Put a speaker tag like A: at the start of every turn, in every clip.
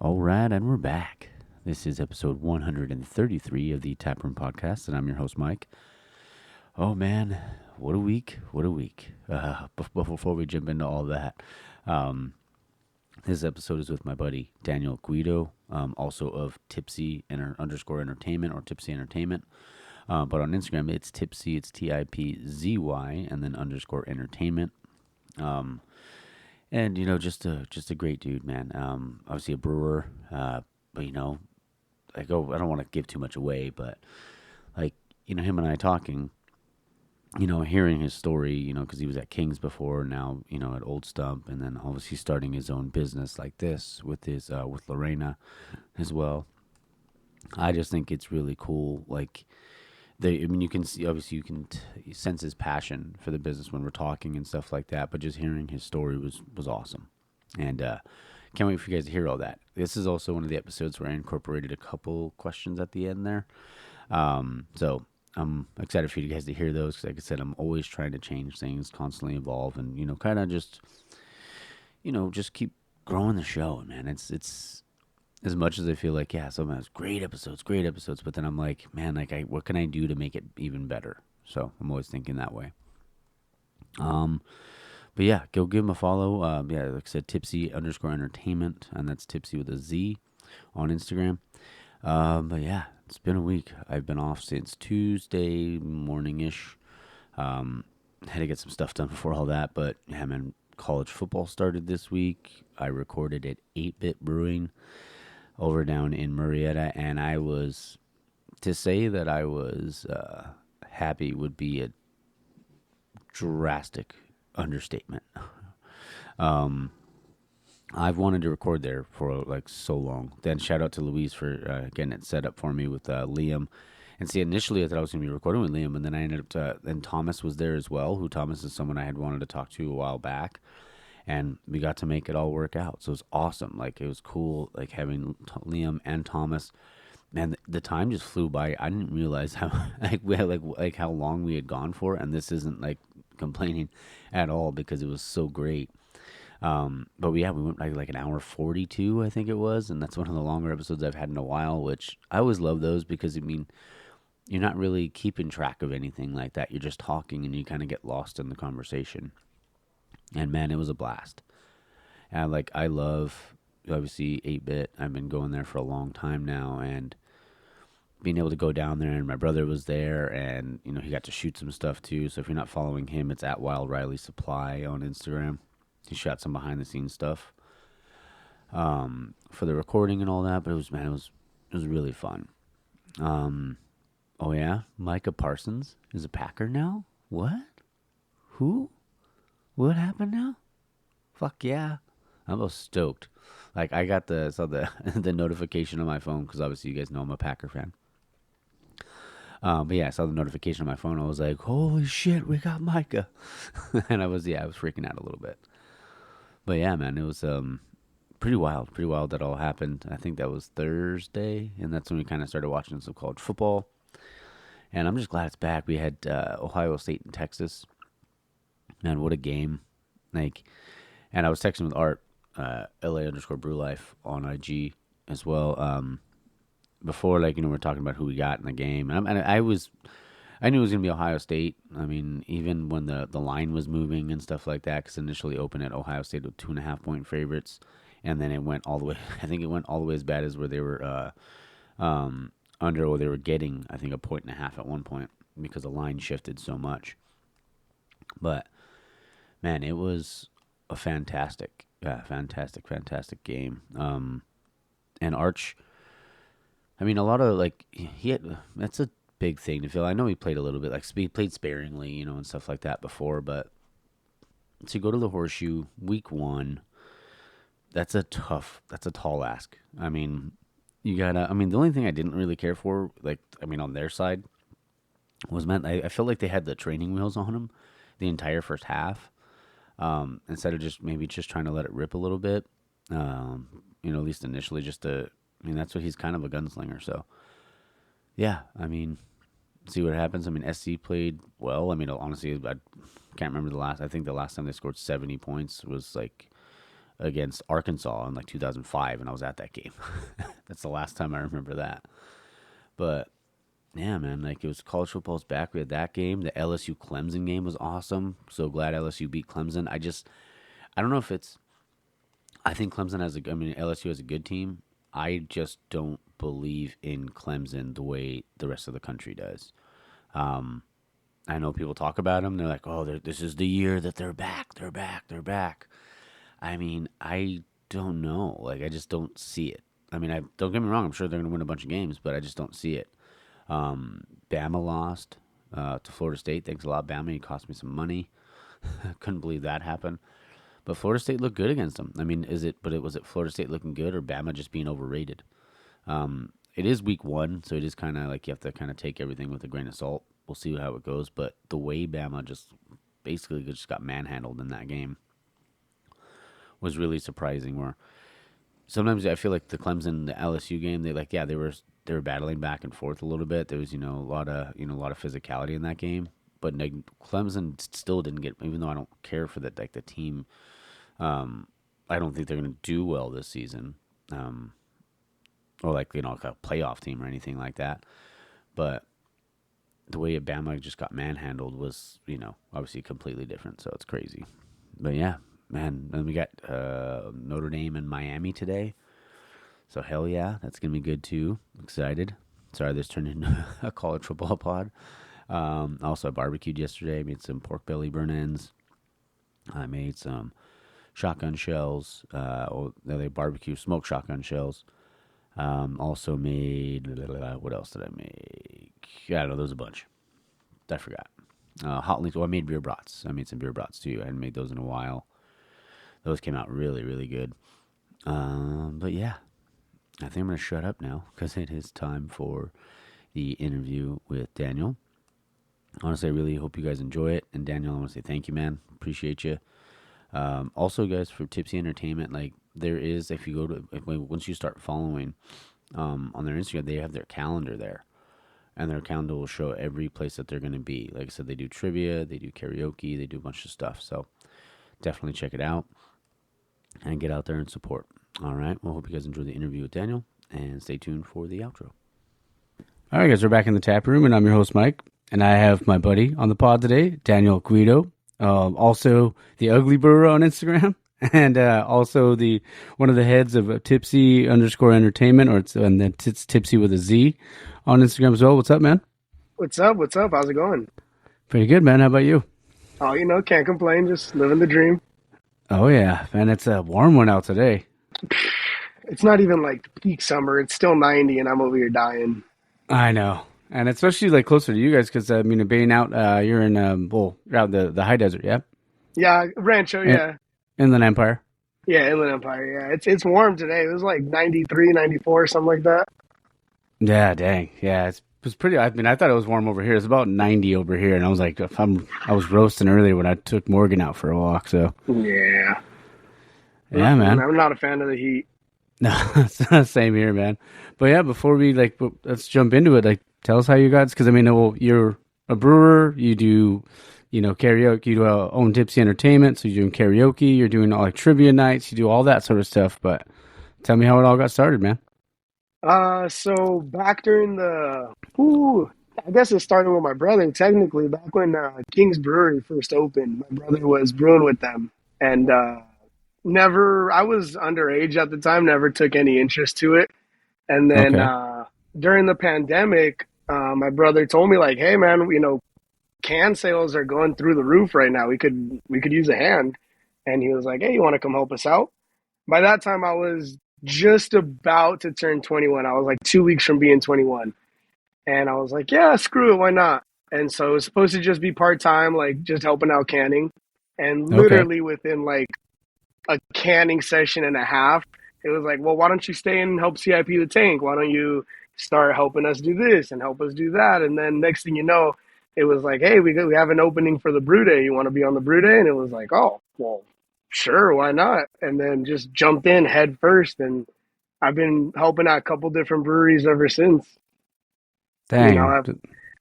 A: All right, and we're back. This is episode 133 of the Taproom Podcast, and I'm your host, Mike. Oh man, what a week! What a week! Before we jump into all that, um, this episode is with my buddy Daniel Guido, also of Tipzy underscore Entertainment or Tipzy Entertainment. But on Instagram, it's Tipzy, it's Tipzy, and then underscore Entertainment. Um, and just a great dude, man. Obviously a brewer, but I don't want to give too much away, but like, him and I talking, hearing his story, because he was at King's before, now, at Old Stump, and then obviously starting his own business like this with with Lorena as well. I just think it's really cool. Like, you can see, obviously, you sense his passion for the business when we're talking and stuff like that, but just hearing his story was awesome. And, can't wait for you guys to hear all that. This is also one of the episodes where I incorporated a couple questions at the end there. So I'm excited for you guys to hear those because, like I said, I'm always trying to change things, constantly evolve, and kind of just keep growing the show, man. It's as much as I feel like, yeah, sometimes great episodes, but then I'm like, man, like, what can I do to make it even better? So I'm always thinking that way. But yeah, go give him a follow. Yeah, like I said, Tipzy underscore Entertainment, and that's Tipzy with a Z on Instagram. But yeah, it's been a week. I've been off since Tuesday morning ish. Had to get some stuff done before all that, but yeah, man, college football started this week. I recorded at 8-Bit Brewing over down in Murrieta, and to say that I was happy would be a drastic understatement. I've wanted to record there for like so long. Then shout out to Louise for getting it set up for me with Liam. And see, initially I thought I was going to be recording with Liam, and then I ended up, and Thomas was there as well, who Thomas is someone I had wanted to talk to a while back. And we got to make it all work out. So it was awesome. Like, it was cool, like, having Liam and Thomas. Man, the time just flew by. I didn't realize how, like, we had, like how long we had gone for. And this isn't, like, complaining at all because it was so great. But we went like an hour 42, I think it was, and that's one of the longer episodes I've had in a while, which I always love those because you're not really keeping track of anything like that. You're just talking and you kind of get lost in the conversation. And man, it was a blast. And like, I love, obviously, 8-Bit. I've been going there for a long time now, and being able to go down there, and my brother was there, and he got to shoot some stuff too. So if you're not following him, it's at Wild Riley Supply on Instagram. He shot some behind the scenes stuff for the recording and all that. But it was really fun. Oh yeah, Micah Parsons is a Packer now. What? Who? What happened now? Fuck yeah! I was stoked. Like, I saw the the notification on my phone because obviously you guys know I'm a Packer fan. But yeah, I saw the notification on my phone. I was like, holy shit, we got Micah. And I was freaking out a little bit. But yeah, man, it was pretty wild that all happened. I think that was Thursday, and that's when we kind of started watching some college football. And I'm just glad it's back. We had Ohio State and Texas. Man, what a game! Like, and I was texting with Art, LA underscore Brew Life on IG as well. Before, like, we're talking about who we got in the game, and I knew it was gonna be Ohio State. I mean, even when the line was moving and stuff like that, because initially opened at Ohio State with 2.5 point favorites, and then it went all the way. I think it went all the way as bad as where they were under, or they were getting, I think, 1.5 points at one point because the line shifted so much. But man, it was a fantastic game. And Arch, I mean, a lot of, like, that's a big thing to feel. I know he played a little bit, like, he played sparingly, and stuff like that before, but to go to the Horseshoe week one, that's a tall ask. I mean, the only thing I didn't really care for, like, I mean, on their side was, meant, I felt like they had the training wheels on them the entire first half, instead of just trying to let it rip a little bit, at least initially, I mean, that's what he's kind of a gunslinger. So yeah, I mean, see what happens. I mean, SC played well. I mean, honestly, I can't remember I think the last time they scored 70 points was like against Arkansas in like 2005, and I was at that game. That's the last time I remember that. But yeah, man, like it was college football's back. We had that game. The LSU Clemson game was awesome. So glad LSU beat Clemson. I don't know if it's. I think Clemson has a. I mean, LSU has a good team. I just don't believe in Clemson the way the rest of the country does. Um, I know people talk about them. They're like, "Oh, this is the year that they're back. They're back. They're back." I mean, I don't know. Like, I just don't see it. I mean, I don't get me wrong. I'm sure they're going to win a bunch of games, but I just don't see it. Bama lost to Florida State. Thanks a lot, Bama. You cost me some money. Couldn't believe that happened. But Florida State looked good against them. I mean, was it Florida State looking good or Bama just being overrated? It is week one, so it is kind of like you have to kind of take everything with a grain of salt. We'll see how it goes. But the way Bama just basically just got manhandled in that game was really surprising. Where sometimes I feel like the Clemson, the LSU game, they were battling back and forth a little bit. There was a lot of physicality in that game, but Clemson still didn't get. Even though I don't care for the team, I don't think they're going to do well this season, or like a playoff team or anything like that. But the way Bama just got manhandled was obviously completely different. So it's crazy. But yeah, man, and we got Notre Dame and Miami today. So hell yeah, that's gonna be good too. Excited. Sorry, this turned into a college football pod. Also, I barbecued yesterday. I made some pork belly burn ends. I made some shotgun shells. They barbecue smoked shotgun shells. Also made what else did I make? I don't know. There was a bunch. I forgot. Hot links. Well, I made beer brats. I made some beer brats too. I hadn't made those in a while. Those came out really, really good. But yeah, I think I'm going to shut up now because it is time for the interview with Daniel. Honestly, I really hope you guys enjoy it. And Daniel, I want to say thank you, man. Appreciate you. Also, guys, for Tipzy Entertainment, like there is, if you go to, once you start following on their Instagram, they have their calendar there. And their calendar will show every place that they're going to be. Like I said, they do trivia, they do karaoke, they do a bunch of stuff. So definitely check it out and get out there and support. All right. Well, hope you guys enjoy the interview with Daniel and stay tuned for the outro. All right, guys, we're back in the tap room, and I'm your host, Mike. And I have my buddy on the pod today, Daniel Guido, also the Ugly Brewer on Instagram, and also one of the heads of Tipzy _Entertainment, and then it's Tipzy with a Z on Instagram as well. What's up, man?
B: What's up? How's it going?
A: Pretty good, man. How about you?
B: Oh, can't complain. Just living the dream.
A: Oh, yeah. Man, it's a warm one out today.
B: It's not even like peak summer. It's still 90 and I'm over here dying.
A: I know. And especially like closer to you guys because, being out, you're in, you're out in the high desert, yeah?
B: Yeah, Rancho, yeah.
A: Inland Empire.
B: Yeah, Inland Empire, yeah. It's warm today. It was like 93, 94, something like that.
A: Yeah, dang. Yeah, it was pretty. I mean, I thought it was warm over here. It's about 90 over here, and I was like, I was roasting earlier when I took Morgan out for a walk. So
B: yeah,
A: man.
B: I'm not a fan of the heat.
A: No, it's not the same here, man. But yeah, before we let's jump into it. Like, tell us how you guys, because I mean, well, you're a brewer. You do, karaoke. You do own Tipzy Entertainment, so you're doing karaoke. You're doing all like trivia nights. You do all that sort of stuff. But tell me how it all got started, man.
B: So back during I guess it started with my brother, technically, back when King's Brewery first opened. My brother was brewing with them, and I was underage at the time, never took any interest to it. And then during the pandemic, my brother told me like, hey man, can sales are going through the roof right now. We could use a hand. And he was like, hey, you want to come help us out? By that time, I was just about to turn 21. I was like 2 weeks from being 21. And I was like, yeah, screw it. Why not? And so it was supposed to just be part-time, like just helping out canning. And literally within like a canning session and a half, it was like, well, why don't you stay and help CIP the tank? Why don't you start helping us do this and help us do that? And then next thing you know, it was like, hey, we have an opening for the brew day. You want to be on the brew day? And it was like, oh, well, sure, why not? And then just jumped in head first. And I've been helping out a couple different breweries ever since.
A: Dang.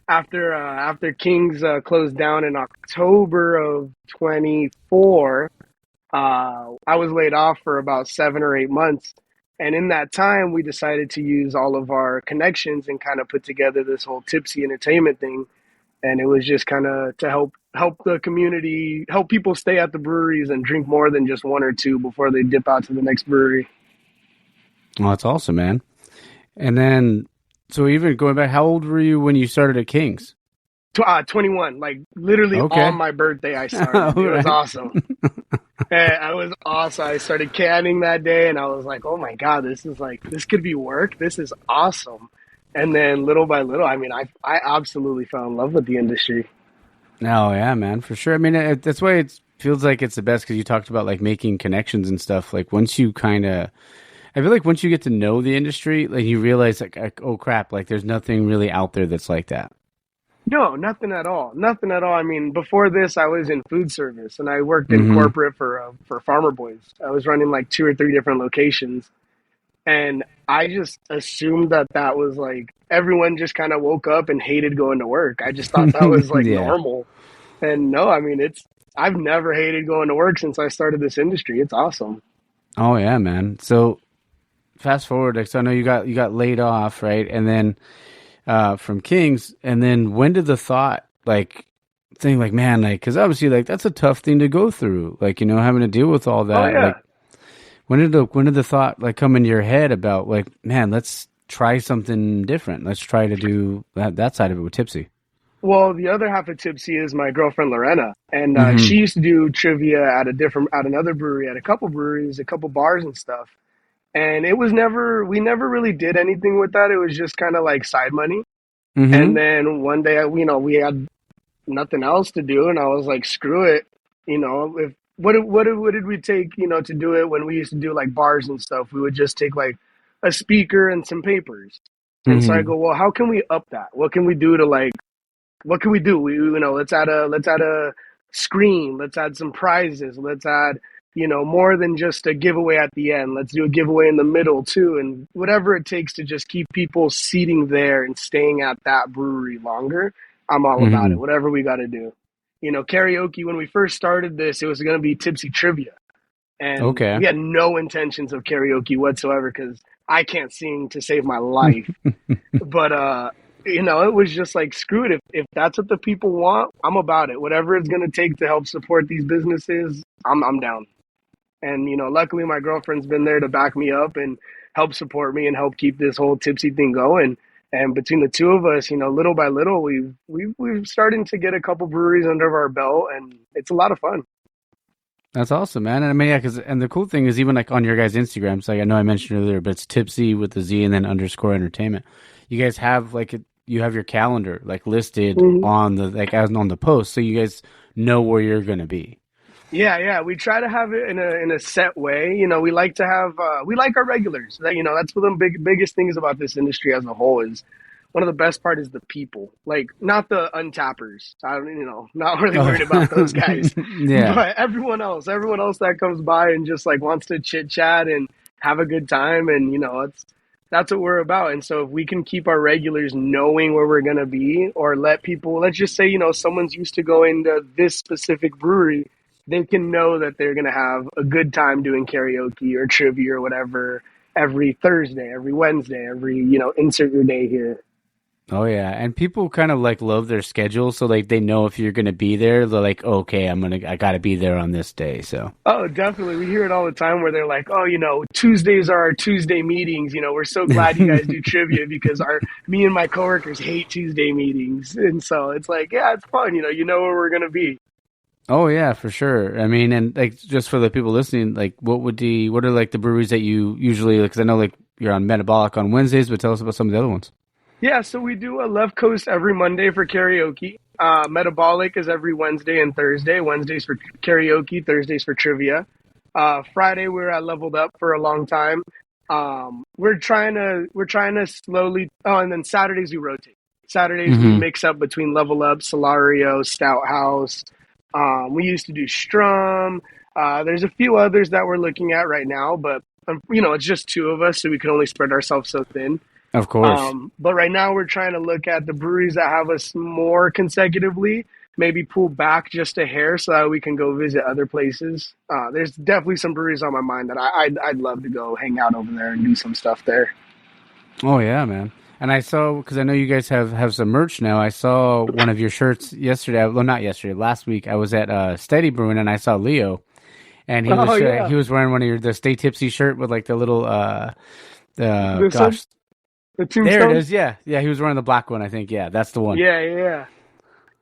B: After King's closed down in October of 24, I was laid off for about 7 or 8 months. And in that time, we decided to use all of our connections and kind of put together this whole Tipsy Entertainment thing. And it was just kind of to help the community, help people stay at the breweries and drink more than just one or two before they dip out to the next brewery.
A: Well, that's awesome, man. And then, so even going back, how old were you when you started at King's?
B: 21, like literally on
A: Okay.
B: my birthday, I
A: All
B: started. It was
A: right.
B: awesome. And I was awesome. I started canning that day, and I was like, "Oh my god, this could be work. This is awesome." And then little by little, I mean, I absolutely fell in love with the industry.
A: Oh, yeah, man, for sure. I mean, that's why it feels like it's the best because you talked about like making connections and stuff. Like once you kind of, I feel like once you get to know the industry, like you realize like, oh crap, like there's nothing really out there that's like that.
B: No, nothing at all. Nothing at all. I mean, before this, I was in food service, and I worked in
A: Mm-hmm.
B: corporate for Farmer Boys. I was running like two or three different locations, and I just assumed that that was like everyone just kind of woke up and hated going to work. I just thought that was like
A: Yeah.
B: normal. And no, I mean, I've never hated going to work since I started this industry. It's awesome.
A: Oh yeah, man. So fast forward, like, so I know you got laid off, right? And then from Kings, and then when did the thought like thing like man, like because obviously like that's a tough thing to go through, like having to deal with all
B: Oh
A: that. Like
B: yeah.
A: when did the thought like come into your head about like man, let's try something different. Let's try to do that side of it with Tipsy.
B: Well, the other half of Tipsy is my girlfriend Lorena, and she
A: Mm-hmm.
B: used to do trivia at another brewery, at a couple breweries, a couple bars and stuff. And it was never we never really did anything with that. It was just kind of like side money. And
A: Mm-hmm.
B: then one day, we had nothing else to do, and I was like, screw it. If what did we take, to do it when we used to do like bars and stuff? We would just take like a speaker and some papers. And so I
A: Mm-hmm.
B: go, well, how can we up that? What can we do to like what can we do? Let's add a screen. Let's add some prizes. Let's add more than just a giveaway at the end. Let's do a giveaway in the middle too, and whatever it takes to just keep people seating there and staying at that brewery longer. I'm all about it.
A: Mm-hmm.
B: Whatever we got to do. Karaoke. When we first started this, it was going to be tipsy trivia, and
A: Okay.
B: we had no intentions of karaoke whatsoever because I can't sing to save my life. But it was just like screw it. If that's what the people want, I'm about it. Whatever it's gonna take to help support these businesses, I'm down. And luckily my girlfriend's been there to back me up and help support me and help keep this whole tipsy thing going. And between the two of us, little by little, we've starting to get a couple breweries under our belt, and it's a lot of fun.
A: That's awesome, man. And I mean, yeah, because and the cool thing is even like on your guys' Instagrams, like I know I mentioned earlier, but it's Tipsy with the Z and then underscore entertainment. You guys have like you have your calendar like listed
B: Mhm.
A: on the like as on the post, so you guys know where you're gonna be.
B: Yeah, yeah. We try to have it in a set way. We like to have we like our regulars. That's one of the biggest things about this industry as a whole is one of the best part is the people. Like not the untappers. I don't not really
A: Oh,
B: worried about those guys.
A: yeah,
B: But everyone else that comes by and just like wants to chit chat and have a good time, and that's what we're about. And so if we can keep our regulars knowing where we're gonna be, or let people, let's just say, someone's used to going to this specific brewery, they can know that they're gonna have a good time doing karaoke or trivia or whatever every Thursday, every Wednesday, every insert your day here.
A: oh yeah, and people kind of like love their schedule, so like they know if you're gonna be there, they're like, okay, I gotta be there on this day. So
B: Oh, definitely. We hear it all the time where they're like, "Oh, Tuesdays are our Tuesday meetings. We're so glad you guys do trivia because our me and my coworkers hate Tuesday meetings." And so it's like, yeah, it's fun. You know where we're gonna be.
A: oh yeah, for sure. I mean, and like just for the people listening, like what are like the breweries that you usually like? Because I know like you're on Metabolic on Wednesdays, but tell us about some of the other ones.
B: Yeah, so we do a left coast every Monday for karaoke. Metabolic is every Wednesday and Thursday. Wednesdays for karaoke, Thursdays for trivia. Friday we're at Leveled Up for a long time. We're trying to slowly. Oh, and then Saturdays we rotate. Saturdays we
A: Mm-hmm.
B: mix up between Level Up, Solario, Stout House. We used to do Strum. There's a few others that we're looking at right now, but it's just two of us, so we can only spread ourselves so thin.
A: Of course.
B: But right now we're trying to look at the breweries that have us more consecutively. maybe pull back just a hair so that we can go visit other places. There's definitely some breweries on my mind that I'd love to go hang out over there and do some stuff there.
A: Oh yeah, man. And I saw because I know you guys have some merch now. I saw one of your shirts yesterday. Well, not yesterday. Last week, I was at Steady Brewing and I saw Leo, and
B: Oh yeah,
A: he was wearing one of the Stay Tipsy shirt with like the little
B: this one,
A: gosh,
B: the
A: there it
B: Tombstone.
A: is. Yeah, yeah. He was wearing the black one. I think. Yeah, that's the one.
B: Yeah, yeah, yeah.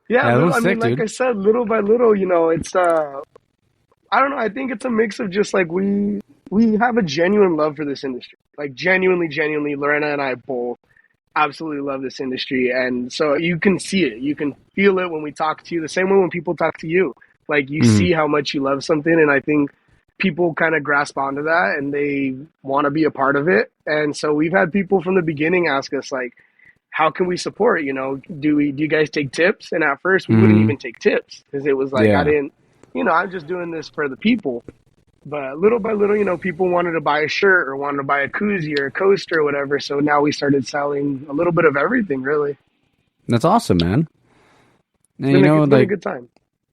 B: Yeah,
A: Yeah, that
B: little.
A: one's
B: I mean,
A: sick,
B: like
A: dude.
B: I said, little by little, it's I don't know. I think it's a mix of just like we have a genuine love for this industry. Like genuinely, Lorena and I both absolutely love this industry, and so you can see it, you can feel it when we talk to you. The same way when people talk to you, like you
A: Hmm.
B: see how much you love something, and I think people kind of grasp onto that and they want to be a part of it. And so we've had people from the beginning ask us like, how can we support? Do you guys take tips? And at first, we wouldn't
A: Hmm.
B: even take tips because it was like I
A: Yeah.
B: didn't, I'm just doing this for the people. But little by little, people wanted to buy a shirt or wanted to buy a koozie or a coaster or whatever. So now we started selling a little bit of everything. Really,
A: That's awesome, man. And
B: it's been a
A: like
B: good time.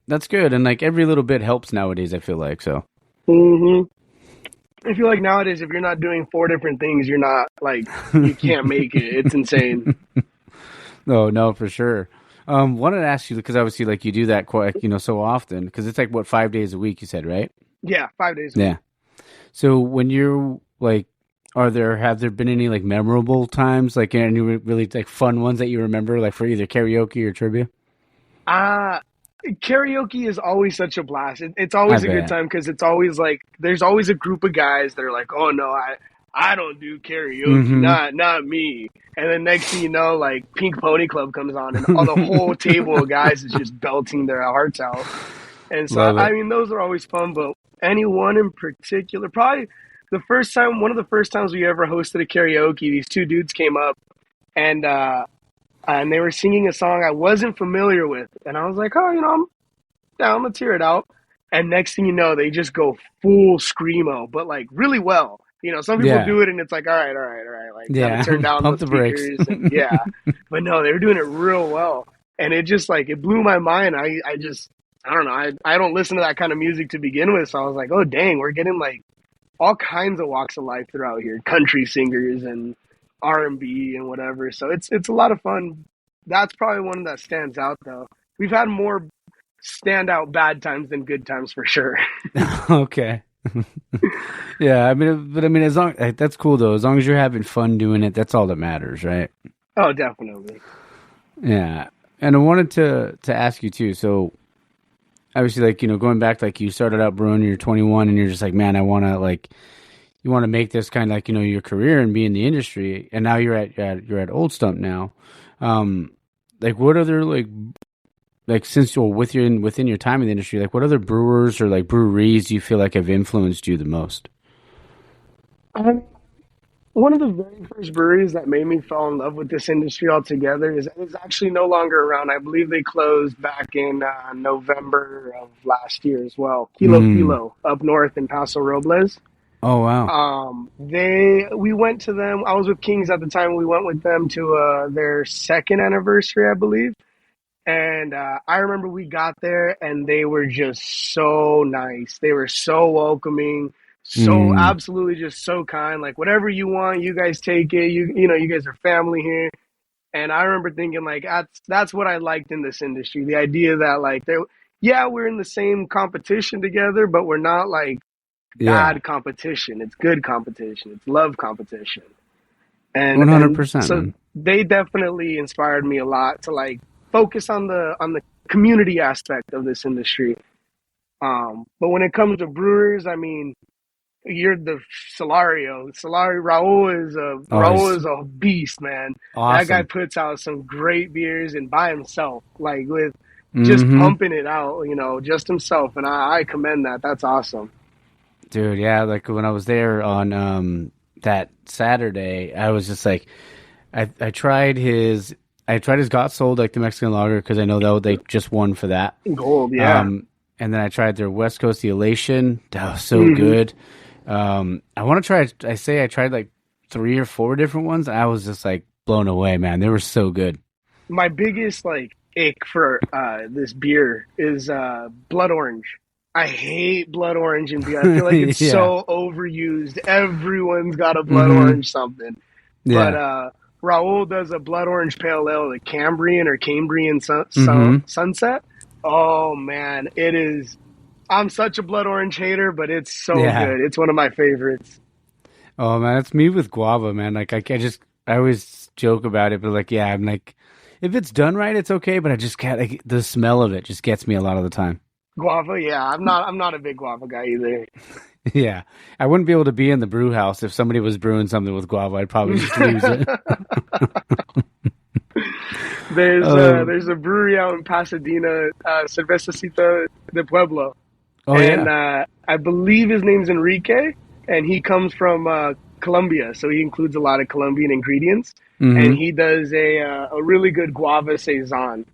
A: that's good. And like every little bit helps nowadays. I feel like so.
B: hmm I feel like nowadays, if you're not doing four different things, you're not like you can't make it. It's insane.
A: No, no, for sure. Wanted to ask you because obviously, like you do that quite, so often because it's like what 5 days a week you said, right?
B: Yeah, 5 days a week.
A: Yeah. So when you're like, have there been any like memorable times, like any really like fun ones that you remember, like for either karaoke or trivia?
B: Uh Karaoke is always such a blast. It's
A: I
B: always a good
A: bet.
B: time because it's always like there's always a group of guys that are like, "Oh no, I don't do karaoke,
A: Mm-hmm.
B: not me." And then next thing you know, like Pink Pony Club comes on, and all the whole table of guys is just belting their hearts out. And so
A: Love
B: I
A: it.
B: mean, those are always fun. But anyone in particular, probably one of the first times we ever hosted a karaoke, these two dudes came up and they were singing a song I wasn't familiar with, and I was like, "Oh, I'm down, let's hear it out." And next thing you know, they just go full screamo, but like really well. Some people
A: Yeah.
B: do it and it's like, all right, like got to
A: Yeah.
B: turn down the
A: Pump the brakes.
B: speakers and yeah. But no, they were doing it real well, and it just like it blew my mind. I don't know. I don't listen to that kind of music to begin with, so I was like, oh dang, we're getting like all kinds of walks of life throughout here, country singers and R&B and whatever. So it's a lot of fun. That's probably one that stands out though. We've had more standout bad times than good times for sure.
A: Okay. Yeah, I mean, but I mean, as long that's cool though. As long as you're having fun doing it, that's all that matters, right?
B: Oh, definitely.
A: Yeah. And I wanted to ask you too. So obviously, like going back, like you started out brewing, you're 21, and you're just like, man, I want to like you want to make this kind of like your career and be in the industry, and now you're at Old Stump now. Um, like what other like since you're within your time in the industry, like what other brewers or like breweries do you feel like have influenced you the most?
B: Um, One of the very first breweries that made me fall in love with this industry altogether is actually no longer around. I believe they closed back in November of last year as well. Kilo
A: Mm.
B: Kilo up north in Paso Robles.
A: Oh wow.
B: We went to them. I was with Kings at the time. We went with them to their second anniversary, I believe. And I remember we got there and they were just so nice. They were so welcoming, so
A: Mm.
B: absolutely just so kind. Like whatever you want, you guys take it. You guys are family here. And I remember thinking like that's what I liked in this industry. The idea that like yeah, we're in the same competition together, but we're not like
A: Yeah.
B: bad competition. It's good competition. It's love competition. And
A: 100%,
B: so
A: man.
B: they definitely inspired me a lot to like focus on the community aspect of this industry. But when it comes to brewers, I mean, you're the Solario. Solari
A: Oh, he's
B: Raul is a beast, man. That guy
A: awesome.
B: puts out some great beers and by himself, like with just
A: Mm-hmm.
B: pumping it out, just himself. And I commend that. That's awesome.
A: Dude, yeah, like when I was there on that Saturday, I was just like I tried his Got Sold, like the Mexican lager, because I know that they just won for that.
B: Gold, yeah.
A: Um, and then I tried their West Coast the Elation. That was so
B: hmm
A: good. I want to try. I say I tried like three or four different ones. I was just like blown away, man. They were so good.
B: My biggest like ick for this beer is blood orange. I hate blood orange in beer. I feel like it's
A: Yeah.
B: so overused. Everyone's got a blood
A: Mm-hmm.
B: orange something. But
A: Yeah.
B: Raul does a blood orange pale ale, the Cambrian or Cambrian
A: Mm-hmm.
B: Sunset. Oh man, it is. I'm such a blood orange hater, but it's so
A: Yeah.
B: good. It's one of my favorites.
A: Oh man, it's me with guava, man. Like I always joke about it, but like, yeah, I'm like, if it's done right, it's okay. But I just can't. Like, the smell of it just gets me a lot of the time.
B: Guava, yeah, I'm not a big guava guy either.
A: Yeah, I wouldn't be able to be in the brew house if somebody was brewing something with guava. I'd probably just lose it. Um.
B: There's a brewery out in Pasadena, Cervecita de Pueblo,
A: Oh
B: and
A: yeah.
B: I believe his name's Enrique, and he comes from Colombia, so he includes a lot of Colombian ingredients, and
A: Mm-hmm.
B: he does a really good guava saison,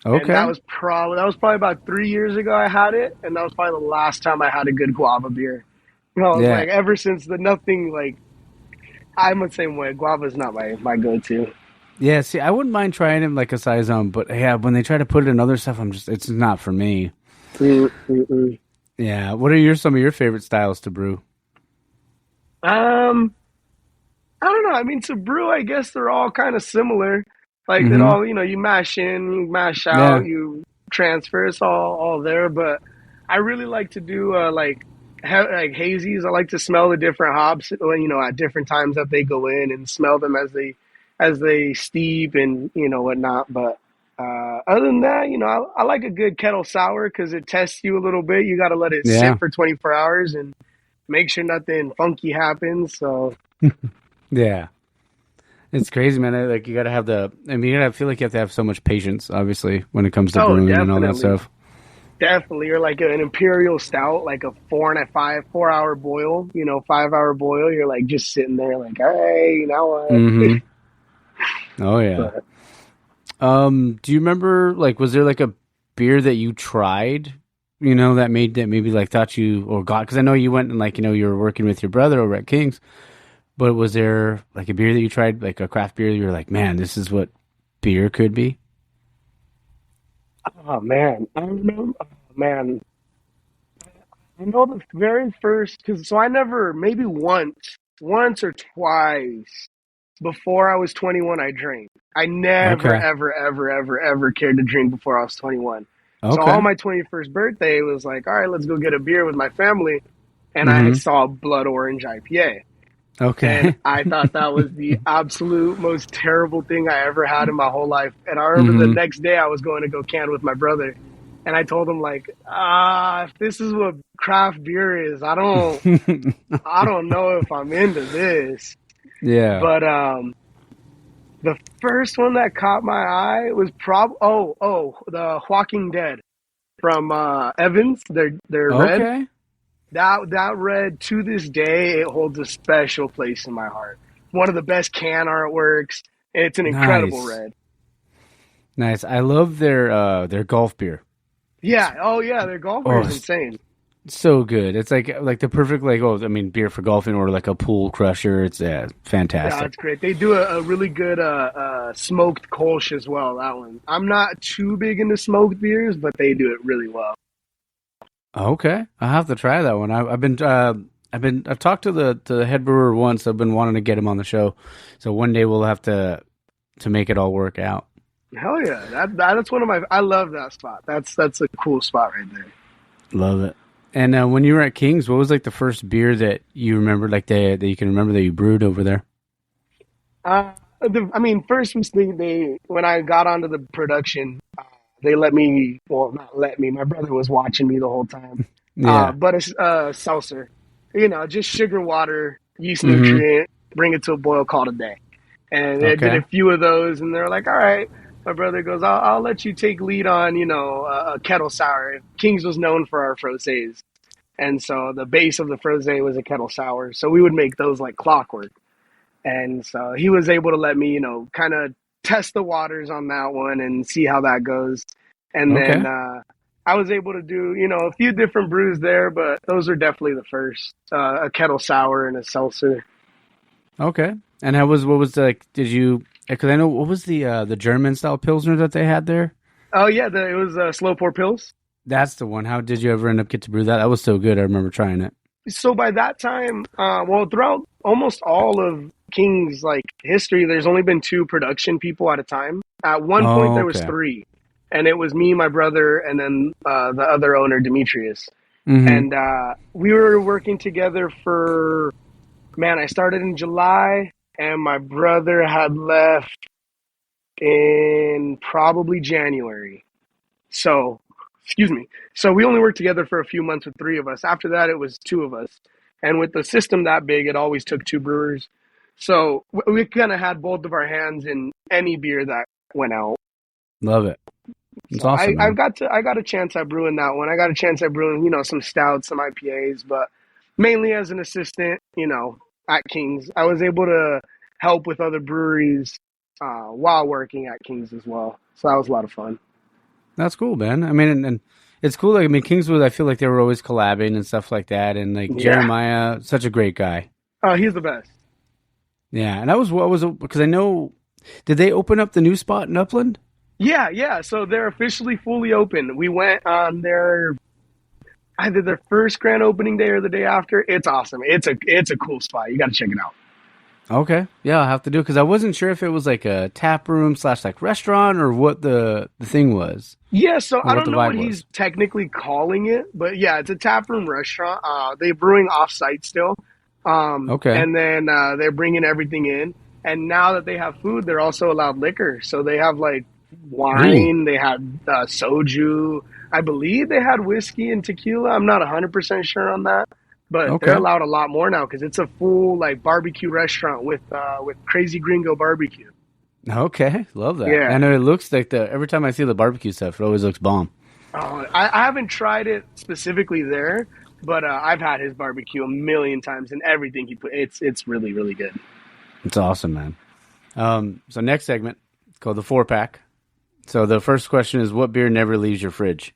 B: and
A: Okay.
B: that was probably about 3 years ago I had it, and that was probably the last time I had a good guava beer. You know, I was
A: Yeah.
B: like, ever since the nothing like I'm the same way. Guava's not my go to.
A: Yeah. See, I wouldn't mind trying it like a saison, but yeah, when they try to put it in other stuff, it's not for me.
B: Mm-mm-mm.
A: Yeah. What are some of your favorite styles to brew?
B: Um, I don't know. I mean, to brew, I guess they're all kind of similar. Like it
A: Mm-hmm.
B: all, you mash in, you mash
A: Yeah.
B: out, you transfer. It's all there. But I really like to do like hazies. I like to smell the different hops, at different times that they go in and smell them as they steep and whatnot. But other than that, I like a good kettle sour because it tests you a little bit. You got to let it sit
A: Yeah.
B: for 24 hours and make sure nothing funky happens. So.
A: Yeah. It's crazy, man. Like you got to have I mean, I feel like you have to have so much patience, obviously, when it comes to
B: Oh,
A: brewing and all that
B: definitely.
A: stuff.
B: Definitely. Or like an imperial stout, like a 4 hour boil, 5 hour boil. You're like just sitting there, like, hey, now what?
A: Mm-hmm. Oh yeah.
B: But
A: Do you remember, like, was there like a beer that you tried, that maybe like thought you or got? Because I know you went and like you were working with your brother over at King's, but was there like a beer that you tried, like a craft beer, that you were like, man, this is what beer could be?
B: oh man, I remember. Oh, man, I know the very first because so I never maybe once or twice before I was 21, I drank. I never,
A: Okay.
B: ever, ever, ever, ever cared to drink before I was 21. So on
A: Okay.
B: my 21st birthday, it was like, all right, let's go get a beer with my family. And I
A: Mm-hmm.
B: saw Blood Orange IPA. And
A: Okay.
B: I thought that was the absolute most terrible thing I ever had in my whole life. And I remember the
A: Mm-hmm.
B: next day I was going to go can with my brother. And I told him like, if this is what craft beer is, I don't know if I'm into this.
A: Yeah.
B: But the first one that caught my eye was the Walking Dead from Evans. They're red.
A: Okay.
B: That red to this day it holds a special place in my heart. One of the best can artworks. It's an incredible
A: Nice.
B: red.
A: Nice. I love their golf beer.
B: Yeah. Oh yeah, their golf beer
A: Oh,
B: is insane.
A: so good. It's like the perfect like I mean beer for golfing or like a pool crusher. It's
B: Yeah,
A: fantastic.
B: it's great. They do a really good smoked Kolsch as well. That one. I'm not too big into smoked beers, but they do it really well.
A: Okay, I'll have to try that one. I've talked to the head brewer once. I've been wanting to get him on the show, so one day we'll have to make it all work out.
B: Hell yeah, that's one of my. I love that spot. That's a cool spot right there.
A: Love it. And when you were at King's, what was like the first beer that you remember, like that you can remember that you brewed over there?
B: I mean, first was they when I got onto the production, they let me. Well, not let me. My brother was watching me the whole time.
A: Yeah.
B: But it's seltzer. Just sugar, water, yeast
A: Mm-hmm.
B: nutrient. Bring it to a boil, call it a day. And they did a
A: Okay.
B: few of those, and they're like, "All right." My brother goes, "I'll let you take lead on, a kettle sour." Kings was known for our frosés, and so the base of the frosé was a kettle sour. So we would make those like clockwork. And so he was able to let me, kind of test the waters on that one and see how that goes. And then
A: Okay.
B: I was able to do, a few different brews there, but those are definitely the first a kettle sour and a seltzer.
A: Okay. And what was like? Did you? Because I know what was the German style pilsner that they had there?
B: Oh yeah, it was slow pour pills.
A: That's the one. How did you ever end up get to brew that? That was so good. I remember trying it.
B: So by that time, well, throughout almost all of King's like history, there's only been two production people at a time. At one point,
A: Oh,
B: there was
A: okay.
B: three, and it was me, my brother, and then the other owner, Demetrius.
A: Mm-hmm.
B: And we were working together for, man, I started in July, and my brother had left in probably January. So, excuse me. So we only worked together for a few months with three of us. After that, it was two of us. And with the system that big, it always took two brewers. So we kind of had both of our hands in any beer that went out.
A: Love it. It's
B: So
A: awesome,
B: I
A: man.
B: got a chance at brewing that one. I got a chance at brewing, some stouts, some IPAs, but mainly as an assistant, at King's. I was able to help with other breweries while working at King's as well. So that was a lot of fun.
A: That's cool, man. I mean, and it's cool. Like, I mean, Kingswood, I feel like they were always collabing and stuff like that. And like
B: Yeah.
A: Jeremiah, such a great guy.
B: He's the best.
A: Yeah. And that was what was, because I know, did they open up the new spot in Upland?
B: Yeah, yeah. So they're officially fully open. We went on their either their first grand opening day or the day after. It's awesome. It's a cool spot. You got to check it out.
A: Okay. Yeah, I'll have to do it because I wasn't sure if it was like a tap room slash like restaurant or what the thing was
B: Yeah, so
A: or
B: I
A: what
B: don't
A: the
B: know what
A: vibe
B: he's
A: was.
B: technically calling it, but yeah, it's a tap room restaurant. They're brewing off site still,
A: Okay.
B: and then they're bringing everything in. And now that they have food, they're also allowed liquor. So they have like
A: Really?
B: wine, they had soju. I believe they had whiskey and tequila. I'm not 100% sure on that, but they're
A: Okay.
B: allowed a lot more now because it's a full like barbecue restaurant with crazy gringo barbecue.
A: Okay. Love that.
B: Yeah.
A: I know it looks like every time I see the barbecue stuff, it always looks bomb.
B: I haven't tried it specifically there, but I've had his barbecue a million times, and everything he put it's really really good.
A: It's awesome, man. So next segment called the 4 pack. So the first question is, what beer never leaves your fridge?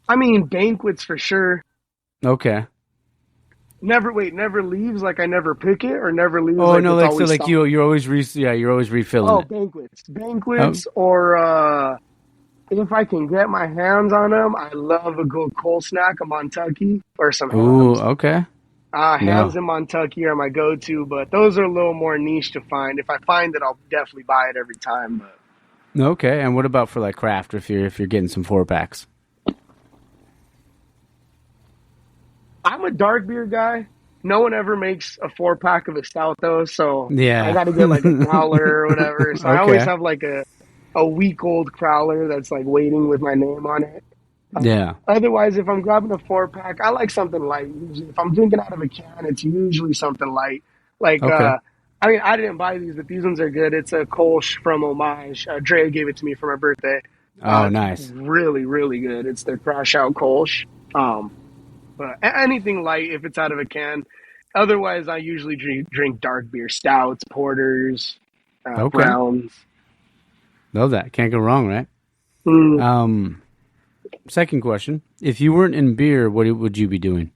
B: I mean, banquets for sure.
A: Okay.
B: Never leaves like I never pick it, or never leaves
A: Oh
B: like
A: no,
B: it's
A: like so,
B: always
A: like
B: stocked.
A: you're always you're always refilling
B: Oh,
A: it.
B: banquets,
A: Oh,
B: banquets, or if I can get my hands on them, I love a good cold snack, a Montucky, or some
A: ooh,
B: hams.
A: okay.
B: Hams
A: No,
B: and Montucky are my go-to, but those are a little more niche to find. If I find it, I'll definitely buy it every time. But
A: okay. And what about for like craft? If you're getting some 4 packs?
B: I'm a dark beer guy. No one ever makes a 4 pack of a stout though, so I
A: Yeah.
B: got to get like a crowler or whatever. So I always
A: Okay.
B: have like a week old crowler that's like waiting with my name on it.
A: Yeah.
B: Otherwise, if I'm grabbing a 4 pack, I like something light. Usually, if I'm drinking out of a can, it's usually something light. Like,
A: Okay.
B: I mean, I didn't buy these, but these ones are good. It's a Kolsch from Homage. Dre gave it to me for my birthday.
A: Oh,
B: It's
A: nice.
B: really, really good. It's their Crash Out Kolsch. But anything light if it's out of a can. Otherwise, I usually drink dark beer, stouts, porters,
A: Okay.
B: browns.
A: Love that. Can't go wrong, right?
B: Mm,
A: Um, Second question: if you weren't in beer, what would you be doing,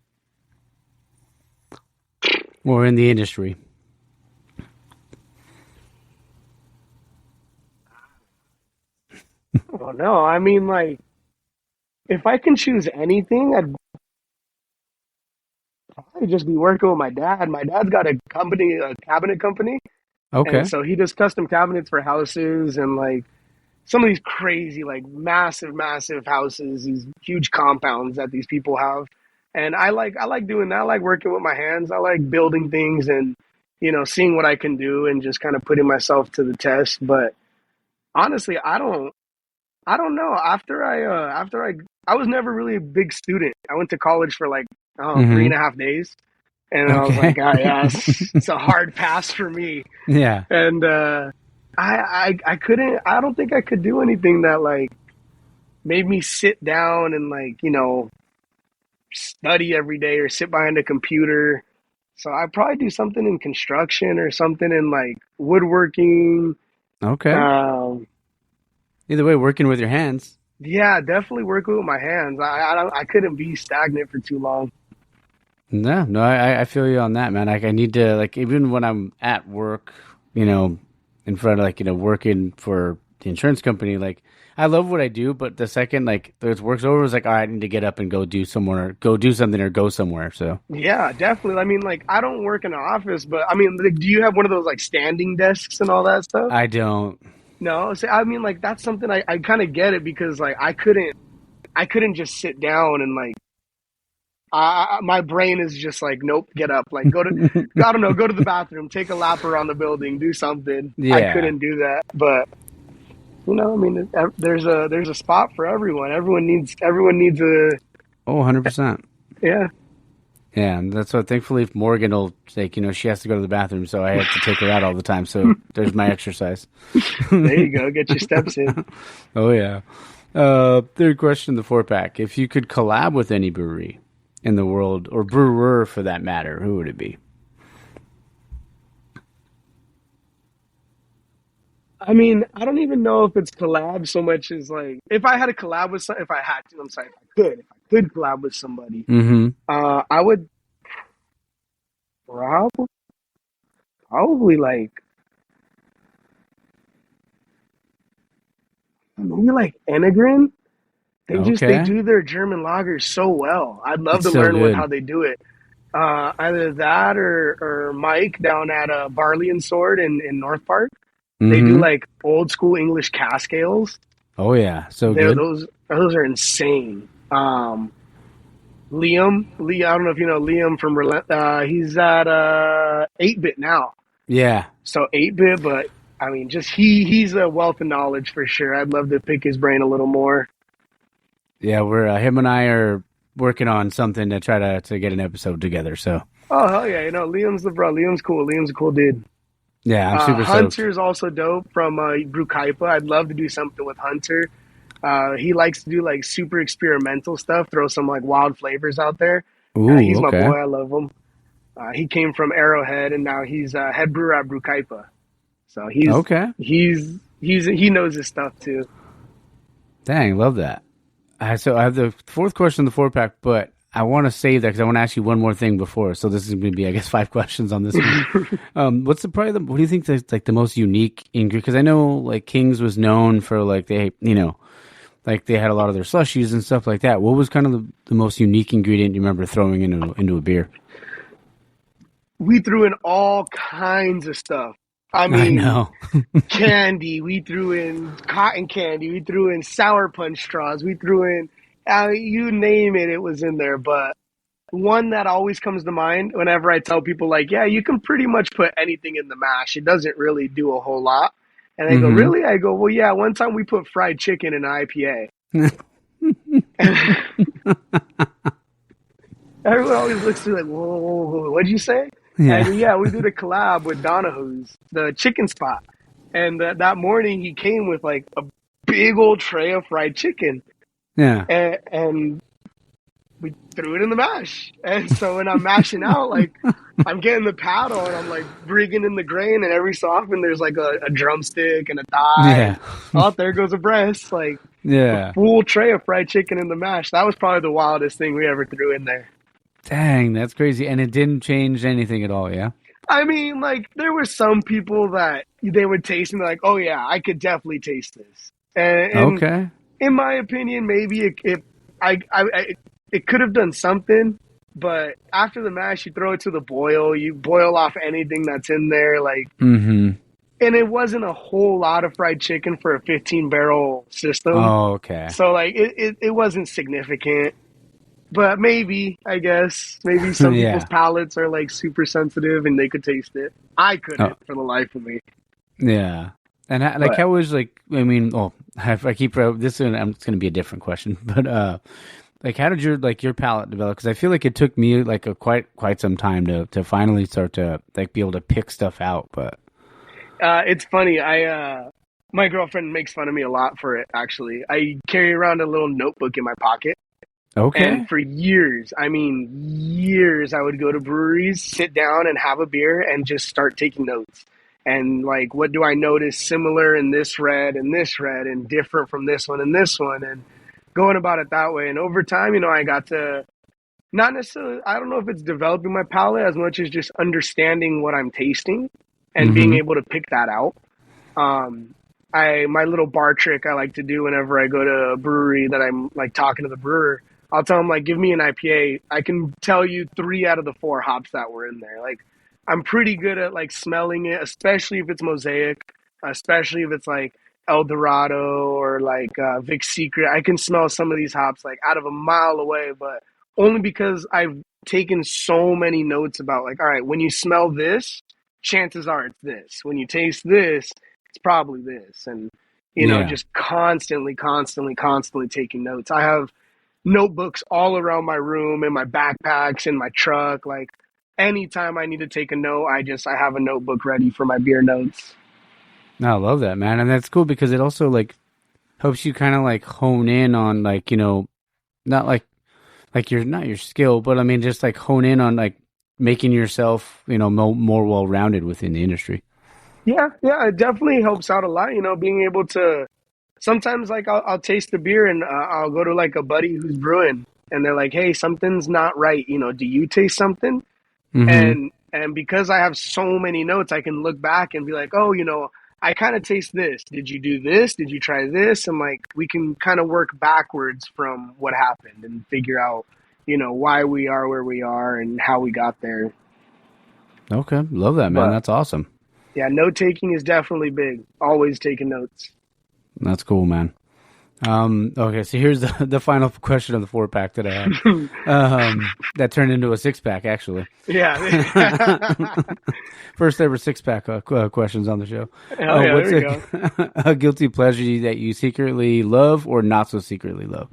A: or in the industry?
B: oh no, I mean, like, if I can choose anything, I'd probably just be working with my dad. My dad's got a company, a cabinet company, and
A: Okay.
B: so he does custom cabinets for houses and like some of these crazy, like massive, massive houses, these huge compounds that these people have. And I like doing that. I like working with my hands. I like building things and seeing what I can do and just kind of putting myself to the test. But honestly, I don't know. I was never really a big student. I went to college for like I don't know, three
A: Mm-hmm.
B: and a half days, and I was like,
A: Okay.
B: oh yeah, it's a hard pass for me.
A: Yeah.
B: And I couldn't. I don't think I could do anything that like made me sit down and like study every day or sit behind a computer. So I'd probably do something in construction or something in like woodworking.
A: Okay.
B: Um,
A: Either way, working with your hands.
B: yeah, definitely working with my hands. I couldn't be stagnant for too long.
A: No, no, I feel you on that, man. Like I need to, like, even when I'm at work, you know, in front of like, working for the insurance company. Like, I love what I do, but the second like the work's over, it's like, all right, I need to get up and go do something or go somewhere. So
B: Yeah, definitely. I mean, like, I don't work in an office, but I mean, like, do you have one of those like standing desks and all that stuff?
A: I don't.
B: No, so I mean, like, that's something I kind of get it because like I couldn't just sit down and like my brain is just like, nope, get up, like I don't know, go to the bathroom, take a lap around the building, do something. I
A: Yeah.
B: couldn't do that, but I mean, there's a spot for everyone. Everyone needs a
A: Oh, 100%.
B: yeah.
A: Yeah, and that's what thankfully Morgan will like, she has to go to the bathroom, so I have to take her out all the time. So there's my exercise.
B: There you go, get your steps in.
A: Oh yeah. Third question, the four pack. If you could collab with any brewery in the world, or brewer for that matter, who would it be?
B: I mean, I don't even know if it's collab so much as like if I had a collab with some, if I had to, I'm sorry, if I could collab with somebody,
A: Mm-hmm.
B: I would probably like maybe like Enegren. They
A: Okay.
B: do their German lagers so well. I'd love
A: It's
B: to
A: so
B: learn
A: good.
B: how they do it. Either that or Mike down at Barley and Sword in North Park. They do
A: Mm-hmm.
B: like old school English cask ales.
A: Oh yeah, so
B: They're,
A: good.
B: those are insane. Lee, I don't know if you know Liam from he's at 8-bit now.
A: Yeah.
B: So 8-bit, but I mean, just he's a wealth of knowledge for sure. I'd love to pick his brain a little more.
A: Yeah, we're him and I are working on something to try to get an episode together. So
B: Oh hell yeah, Liam's the bro. Liam's cool. Liam's a cool dude.
A: yeah, I'm super stoked.
B: Hunter's also dope from Brew. I'd love to do something with Hunter. He likes to do like super experimental stuff, throw some like wild flavors out there.
A: Ooh,
B: He's my
A: okay.
B: boy. I love him. He came from Arrowhead, and now he's head brewer at Brew. So
A: Okay.
B: he knows his stuff too.
A: Dang, love that. So I have the fourth question in the four pack, but I want to save that because I want to ask you one more thing before. So this is going to be, I guess, five questions on this one. What's the probably what do you think is like the most unique ingredient? Because I know like King's was known for like like they had a lot of their slushies and stuff like that. What was kind of the most unique ingredient you remember throwing into a beer?
B: We threw in all kinds of stuff. I
A: I
B: mean,
A: know.
B: candy. We threw in cotton candy. We threw in sour punch straws. We threw in, you name it, it was in there. But one that always comes to mind whenever I tell people, like, yeah, you can pretty much put anything in the mash. It doesn't really do a whole lot. And they go,
A: Mm-hmm.
B: really? I go, well, yeah, one time we put fried chicken in an IPA. Everyone always looks through like, whoa, whoa, whoa, what'd you say? I go,
A: Yeah.
B: yeah, we did a collab with Donahue's, the chicken spot. And that morning he came with like a big old tray of fried chicken.
A: Yeah.
B: And we threw it in the mash. And so when I'm mashing out, like I'm getting the paddle and I'm like bringing in the grain, and every so often there's like a drumstick and a thigh,
A: Yeah.
B: and oh, there goes a breast, like a
A: Yeah.
B: full tray of fried chicken in the mash. That was probably the wildest thing we ever threw in there.
A: Dang, that's crazy. And it didn't change anything at all, yeah?
B: I mean, like there were some people that they would taste and be like, oh yeah, I could definitely taste this. And
A: Okay.
B: in my opinion, maybe it could have done something, but after the mash, you throw it to the boil. You boil off anything that's in there, like,
A: Mm-hmm.
B: and it wasn't a whole lot of fried chicken for a 15-barrel system,
A: Oh, okay.
B: so like it wasn't significant. But maybe, I guess, maybe some people's
A: Yeah.
B: palates are like super sensitive and they could taste it. I
A: Oh,
B: couldn't for the life of me.
A: yeah. And like,
B: But
A: how was like? I mean, oh, if I keep this, it's going to be a different question, but like, how did your palate develop? Because I feel like it took me like a quite some time to finally start to like be able to pick stuff out. But
B: it's funny. My girlfriend makes fun of me a lot for it. Actually, I carry around a little notebook in my pocket. And
A: okay.
B: for years, I mean years, I would go to breweries, sit down and have a beer and just start taking notes. And like, what do I notice similar in this red and different from this one and this one, and going about it that way. And over time, I got to not necessarily, I don't know if it's developing my palate as much as just understanding what I'm tasting and being
A: Mm-hmm.
B: able to pick that out. Um, my little bar trick I like to do whenever I go to a brewery that I'm like talking to the brewer, I'll tell them like, give me an IPA. I can tell you three out of the four hops that were in there. Like, I'm pretty good at like smelling it, especially if it's Mosaic, especially if it's like El Dorado or like Vic's Secret. I can smell some of these hops like out of a mile away, but only because I've taken so many notes about like, all right, when you smell this, chances are it's this. When you taste this, it's probably this. And,
A: Yeah.
B: just constantly, constantly, constantly taking notes. I have notebooks all around my room, in my backpacks, in my truck. Like anytime I need to take a note, I have a notebook ready for my beer notes.
A: No, I love that, man. And that's cool because it also like helps you kind of like hone in on like, not like you're not your skill, but I mean just like hone in on like making yourself, more well-rounded within the industry.
B: Yeah, yeah, it definitely helps out a lot. Being able to sometimes like I'll taste the beer and I'll go to like a buddy who's brewing, and they're like, "Hey, something's not right. Do you taste something?"
A: Mm-hmm.
B: And because I have so many notes, I can look back and be like, "Oh, I kind of taste this. Did you do this? Did you try this?" And like we can kind of work backwards from what happened and figure out, why we are where we are and how we got there.
A: Okay. Love that, man.
B: But
A: That's awesome.
B: yeah, note taking is definitely big. Always taking notes.
A: That's cool, man. Okay, so here's the final question of the 4 pack that I had. That turned into a 6 pack actually.
B: Yeah.
A: First ever 6 pack questions on the show.
B: Hell yeah,
A: What's
B: there we go.
A: a guilty pleasure that you secretly love or not so secretly love?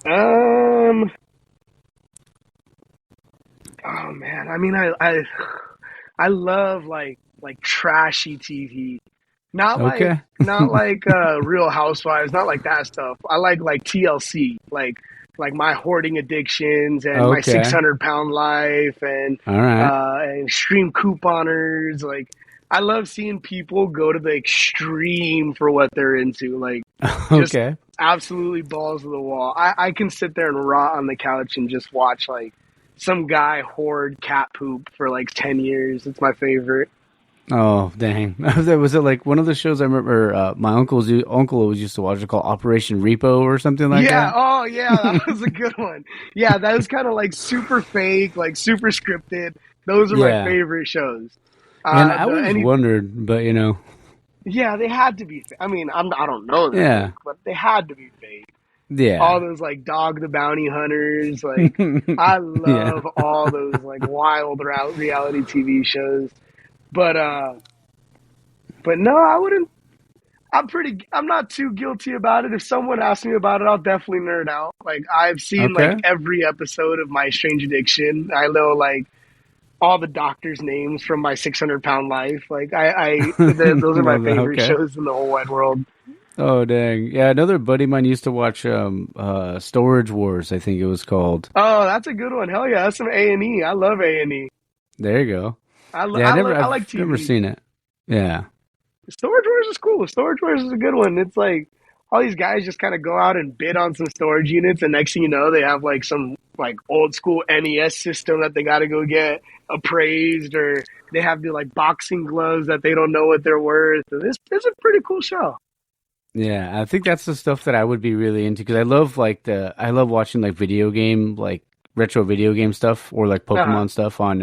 B: Um. Oh man. I mean, I love like trashy TV. Not like
A: Okay.
B: not like Real Housewives. Not like that stuff. I like TLC. Like my hoarding addictions and my six
A: Okay.
B: hundred pound life
A: All right.
B: and extreme couponers. Like I love seeing people go to the extreme for what they're into. Like just
A: Okay.
B: absolutely balls to the wall. I can sit there and rot on the couch and just watch like some guy hoard cat poop for like 10 years. It's my favorite.
A: Oh dang! Was it like one of the shows I remember? My uncle always used to watch it called Operation Repo or something like
B: Yeah.
A: that.
B: Oh, yeah. That was a good one. Yeah, that was kind of like super fake, like super scripted. Those are my
A: Yeah,
B: favorite shows.
A: and I
B: The
A: always
B: any
A: wondered, but
B: Yeah, they had to be. I mean, I don't know they're
A: yeah,
B: fake, but they had to be fake. All
A: yeah,
B: those like Dog the Bounty Hunters, like I
A: yeah.
B: love all those like wild reality TV shows. But no, I wouldn't. I'm not too guilty about it. If someone asks me about it, I'll definitely nerd out. Like I've seen like
A: Okay.
B: every episode of My Strange Addiction. I know like all the doctors' names from my 600 pound life. Like those are my
A: Love that.
B: favorite
A: Okay.
B: shows in the whole wide world.
A: Oh dang! Yeah, another buddy of mine used to watch Storage Wars. I think it was called.
B: Oh, that's a good one. Hell yeah, that's some A&E. I love A&E.
A: There you go.
B: I, lo-
A: Yeah,
B: I, lo- I like
A: I've never
B: TV.
A: seen it. Yeah.
B: Storage Wars is cool. Storage Wars is a good one. It's like all these guys just kind of go out and bid on some storage units, and next thing you know, they have like some like old school NES system that they got to go get appraised, or they have the like boxing gloves that they don't know what they're worth. And it's a pretty cool show.
A: Yeah, I think that's the stuff that I would be really into because I love watching like video game like retro video game stuff or like
B: Uh-huh.
A: Pokemon stuff on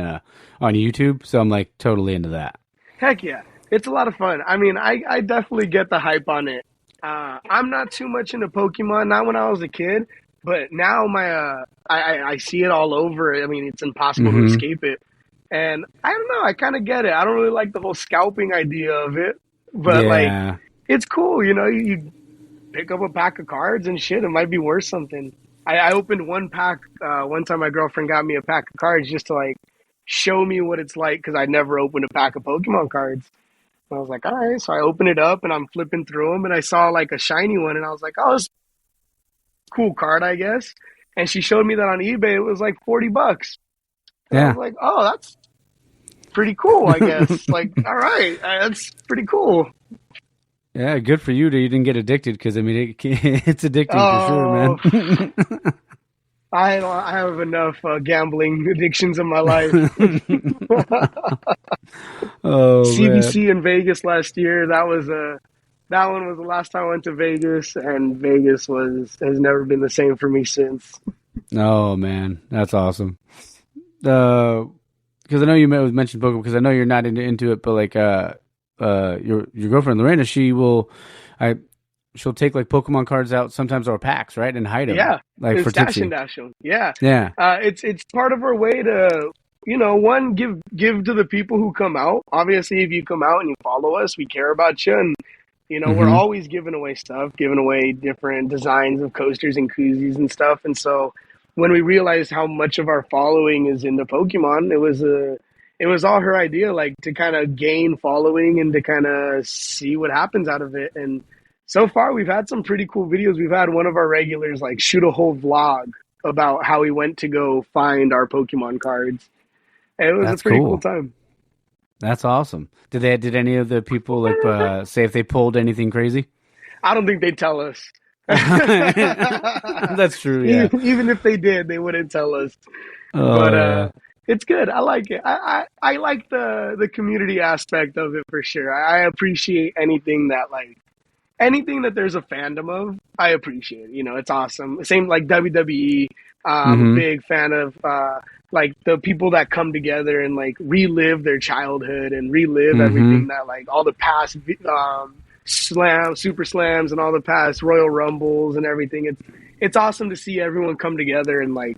A: YouTube. So I'm like totally into that.
B: Heck yeah, it's a lot of fun. I mean, I definitely get the hype on it. I'm not too much into Pokemon, not when I was a kid, but now I see it all over. I mean, it's impossible to
A: Hmm.
B: escape it. And I don't know, I kind of get it. I don't really like the whole scalping idea of it, but like,
A: Yeah.
B: it's cool. You pick up a pack of cards and shit. It might be worth something. I opened one pack one time. My girlfriend got me a pack of cards just to like show me what it's like because I'd never opened a pack of Pokemon cards. And I was like, all right. So I open it up and I'm flipping through them and I saw like a shiny one and I was like, oh, this is a cool card, I guess. And she showed me that on eBay it was like $40. And I was
A: Yeah.
B: like, oh, that's pretty cool, I guess. Like, all right, that's pretty cool.
A: Yeah, good for you that you didn't get addicted because I mean it's addicting for sure,
B: Oh,
A: man.
B: I have enough gambling addictions in my life.
A: Oh man.
B: CBC in Vegas last year. That one was the last time I went to Vegas, and Vegas was has never been the same for me since.
A: Oh man, that's awesome. Uh, because I know you mentioned Pokemon. Because I know you're not into it, but like your girlfriend Lorena, I she'll take like Pokemon cards out sometimes or packs, right, and hide them
B: Yeah,
A: like
B: and
A: for
B: stash and
A: Tipsy.
B: dash them. Yeah,
A: Yeah.
B: it's part of our way to one give to the people who come out. Obviously, if you come out and you follow us, we care about you, and we're
A: Mm-hmm.
B: always giving away stuff, giving away different designs of coasters and koozies and stuff. And so when we realized how much of our following is into Pokemon, it was all her idea, like to kind of gain following and to kind of see what happens out of it. And so far, we've had some pretty cool videos. We've had one of our regulars like shoot a whole vlog about how he went to go find our Pokemon cards. And it was a
A: That's
B: pretty cool
A: cool.
B: time.
A: That's awesome. Did any of the people like say if they pulled anything crazy?
B: I don't think they'd tell us.
A: That's true. Yeah.
B: Even if they did, they wouldn't tell us. But
A: Oh yeah.
B: it's good. I like it. I like the community aspect of it for sure. I appreciate anything that there's a fandom of. I appreciate it. It's awesome. Same like WWE. I'm a
A: Mm-hmm.
B: big fan of like the people that come together and like relive their childhood and relive
A: Mm-hmm.
B: everything that like all the past super slams and all the past Royal Rumbles and everything. It's awesome to see everyone come together and like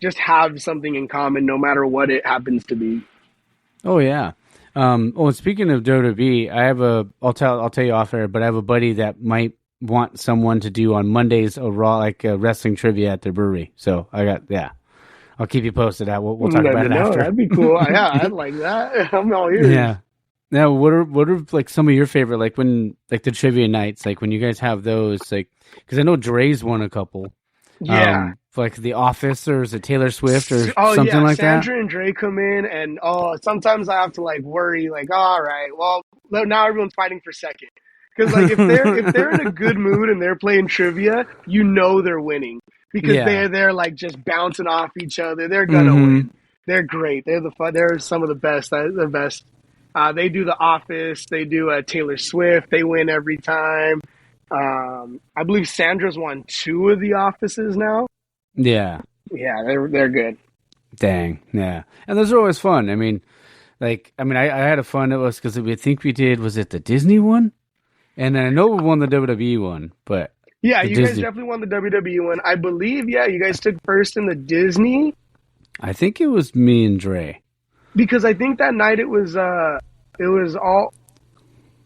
B: just have something in common, no matter what it happens to be.
A: Oh yeah. Oh, and speaking of WWE, I have I'll tell you off air, but I have a buddy that might want someone to do on Mondays a raw like wrestling trivia at their brewery. So I got yeah. I'll keep you posted. We'll talk
B: Let
A: about
B: me
A: it
B: know.
A: after.
B: That'd be cool. Yeah, I'd like that. I'm all ears.
A: Yeah. Now, what are like some of your favorite like when like the trivia nights like when you guys have those like because I know Dre's won a couple
B: Yeah.
A: like The Office or is it Taylor Swift or
B: Oh
A: something
B: yeah,
A: like that?
B: Sandra and Dre come in, and sometimes I have to like worry, like, all right, well, now everyone's fighting for second, because like if they're in a good mood and they're playing trivia, they're winning because
A: Yeah.
B: they're like just bouncing off each other. They're gonna
A: Mm-hmm.
B: win. They're great. They're the fun. They're some of the best. The best. They do The Office. They do Taylor Swift. They win every time. I believe Sandra's won two of the offices now.
A: Yeah.
B: Yeah, they're good.
A: Dang. Yeah. And those are always fun. I mean, I had a fun. It was because we think we did. Was it the Disney one? And I know we won the WWE one, but
B: Yeah,
A: the
B: you guys
A: Disney.
B: definitely won the WWE one. I believe, yeah, you guys took first in the Disney
A: I think it was me and Dre.
B: because I think that night it was all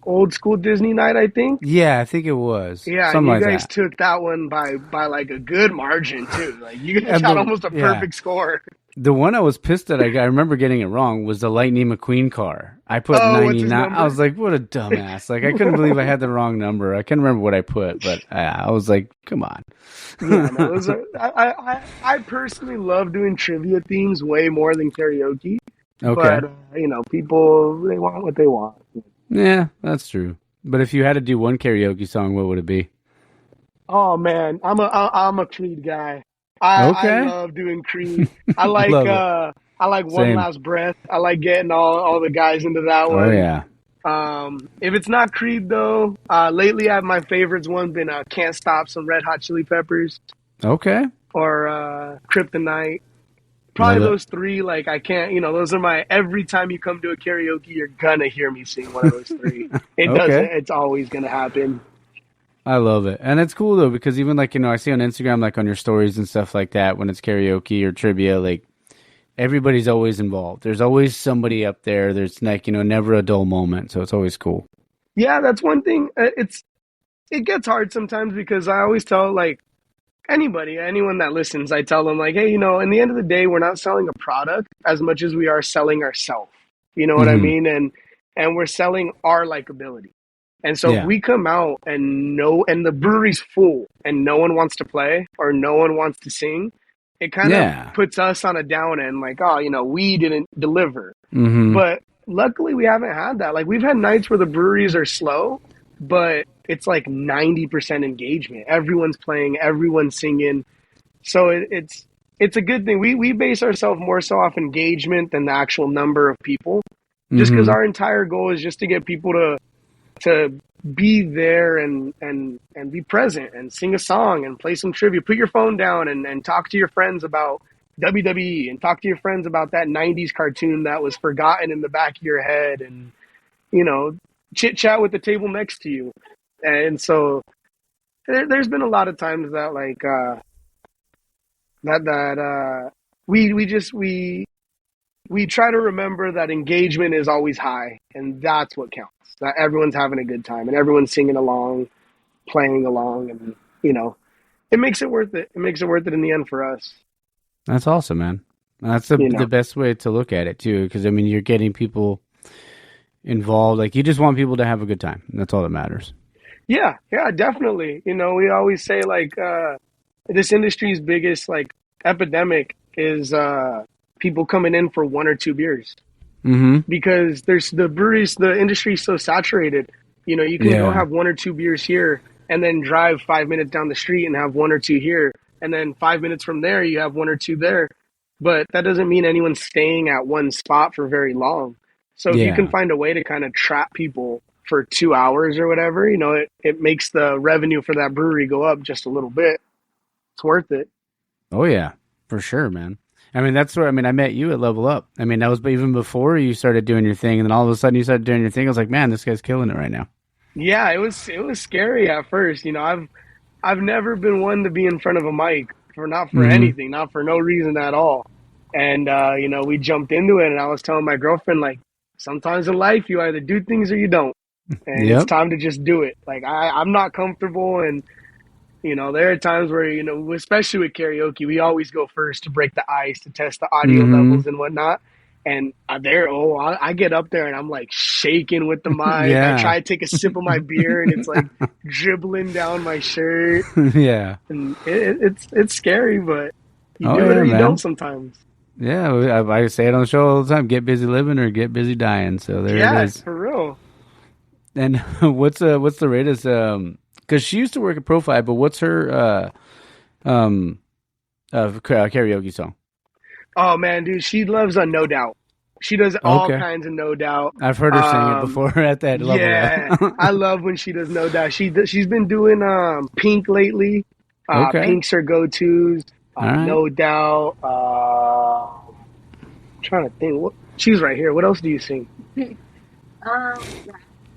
B: old school Disney night, I think.
A: Yeah, I think it was
B: Yeah, and
A: something
B: you
A: like
B: guys
A: that.
B: took that one by like a good margin too. Like you guys
A: And
B: had almost a
A: yeah,
B: perfect score.
A: the one I was pissed that I remember getting it wrong was the Lightning McQueen car. I put
B: Oh, what's his
A: 99. I was
B: number?
A: like, what a dumbass. Like, I couldn't believe I had the wrong number. I can't remember what I put, but I was like, come on.
B: Yeah, no, those are. I personally love doing trivia themes way more than karaoke,
A: Okay.
B: but people they want what they want.
A: Yeah, that's true. But if you had to do one karaoke song, what would it be?
B: Oh man, I'm a Creed guy. I
A: Okay.
B: love doing Creed. I like
A: Love it.
B: uh I like One
A: Same.
B: Last Breath. I like getting all the guys into that
A: Oh,
B: one.
A: yeah.
B: If it's not Creed though, lately my favorites one been Can't Stop, some Red Hot Chili Peppers
A: Okay.
B: or Kryptonite. Probably
A: Love it.
B: those three. Like I can't, those are my. Every time you come to a karaoke, you're gonna hear me sing one of those three. It doesn't.
A: Okay.
B: It's always gonna happen.
A: I love it. And it's cool though because even like, I see on Instagram like on your stories and stuff like that when it's karaoke or trivia, like everybody's always involved. There's always somebody up there. There's like, never a dull moment. So it's always cool.
B: Yeah, that's one thing. It gets hard sometimes because I always tell like anyone that listens, I tell them like, hey, in the end of the day, we're not selling a product as much as we are selling ourselves. You know what I
A: Hmm.
B: mean? And we're selling our likability. And so if
A: Yeah.
B: we come out and the brewery's full and no one wants to play or no one wants to sing, it kind of
A: Yeah.
B: puts us on a down end, like, oh, we didn't deliver.
A: Hmm.
B: But luckily, we haven't had that. Like, we've had nights where the breweries are slow, but it's like 90% engagement. Everyone's playing, everyone's singing. So it's a good thing. We base ourselves more so off engagement than the actual number of people, just because
A: Mm-hmm.
B: our entire goal is just to get people to be there and be present and sing a song and play some trivia. Put your phone down and talk to your friends about WWE and talk to your friends about that 90s cartoon that was forgotten in the back of your head and, you know, chit chat with the table next to you. And so there's been a lot of times that like, we try to remember that engagement is always high and that's what counts. That everyone's having a good time and everyone's singing along, playing along, and it makes it worth it. It makes it worth it in the end for us.
A: That's awesome, man. That's the
B: You know.
A: the best way to look at it too, because I mean, you're getting people involved. Like you just want people to have a good time. That's all that matters.
B: Yeah, yeah, definitely. We always say like this industry's biggest like epidemic is people coming in for one or two beers
A: Mm-hmm.
B: because there's the industry's so saturated. You can go
A: Yeah.
B: have one or two beers here and then drive 5 minutes down the street and have one or two here. And then 5 minutes from there, you have one or two there. But that doesn't mean anyone's staying at one spot for very long. So if you can
A: Yeah.
B: find a way to kind of trap people for 2 hours or whatever, it makes the revenue for that brewery go up just a little bit. It's worth it.
A: Oh yeah, for sure, man. I mean, that's where I met you at Level Up. I mean, that was even before you started doing your thing, and then all of a sudden you started doing your thing. I was like, man, this guy's killing it right now.
B: Yeah, it was scary at first. I've never been one to be in front of a mic for not for
A: Mm-hmm.
B: anything, not for no reason at all. And we jumped into it, and I was telling my girlfriend like, sometimes in life you either do things or you don't, and it's
A: Yep.
B: time to just do it. Like I'm not comfortable, and there are times where especially with karaoke, we always go first to break the ice to test the audio
A: Mm-hmm.
B: levels and whatnot. And I get up there and I'm like shaking with the mic. I
A: Yeah.
B: try to take a sip of my beer and it's like dribbling down my shirt,
A: Yeah.
B: and it's scary, but you
A: Oh
B: do it or
A: yeah,
B: you don't
A: man.
B: sometimes.
A: Yeah, I say it on the show all the time. Get busy living or get busy dying. So there it
B: Yeah,
A: is.
B: for real.
A: And what's the latest? Because she used to work at Profile, but what's her karaoke song?
B: Oh man, dude, she loves No Doubt. She does all
A: Okay,
B: kinds of No Doubt.
A: I've heard her sing it
B: Um,
A: before at that level
B: yeah,
A: up.
B: I love when she does No Doubt. She's been doing Pink lately.
A: Okay,
B: Pink's her go tos.
A: all right.
B: No Doubt. I'm trying to think. She's right here. What else do you sing?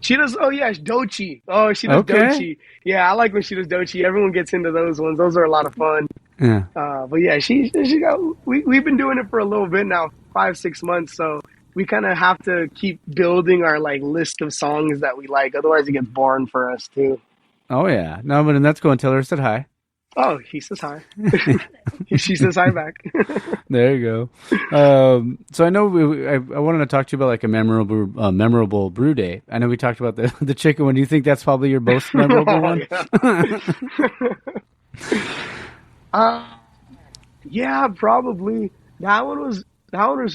B: She does. Oh yeah, Dochi. Oh, she does
A: Okay.
B: Dochi. Yeah, I like when she does Dochi. Everyone gets into those ones. Those are a lot of fun.
A: Yeah.
B: But yeah, she got. We've been doing it for a little bit now, 5 6 months. So we kind of have to keep building our like list of songs that we like. Otherwise, it gets boring for us too.
A: Oh yeah. No, but then that's cool. And tell her I said hi.
B: Oh, he says hi. She says hi back.
A: There you go. So I know I wanted to talk to you about like a memorable brew day. I know we talked about the chicken one. Do you think that's probably your most memorable
B: Oh
A: one?
B: yeah. uh, yeah, probably. That one was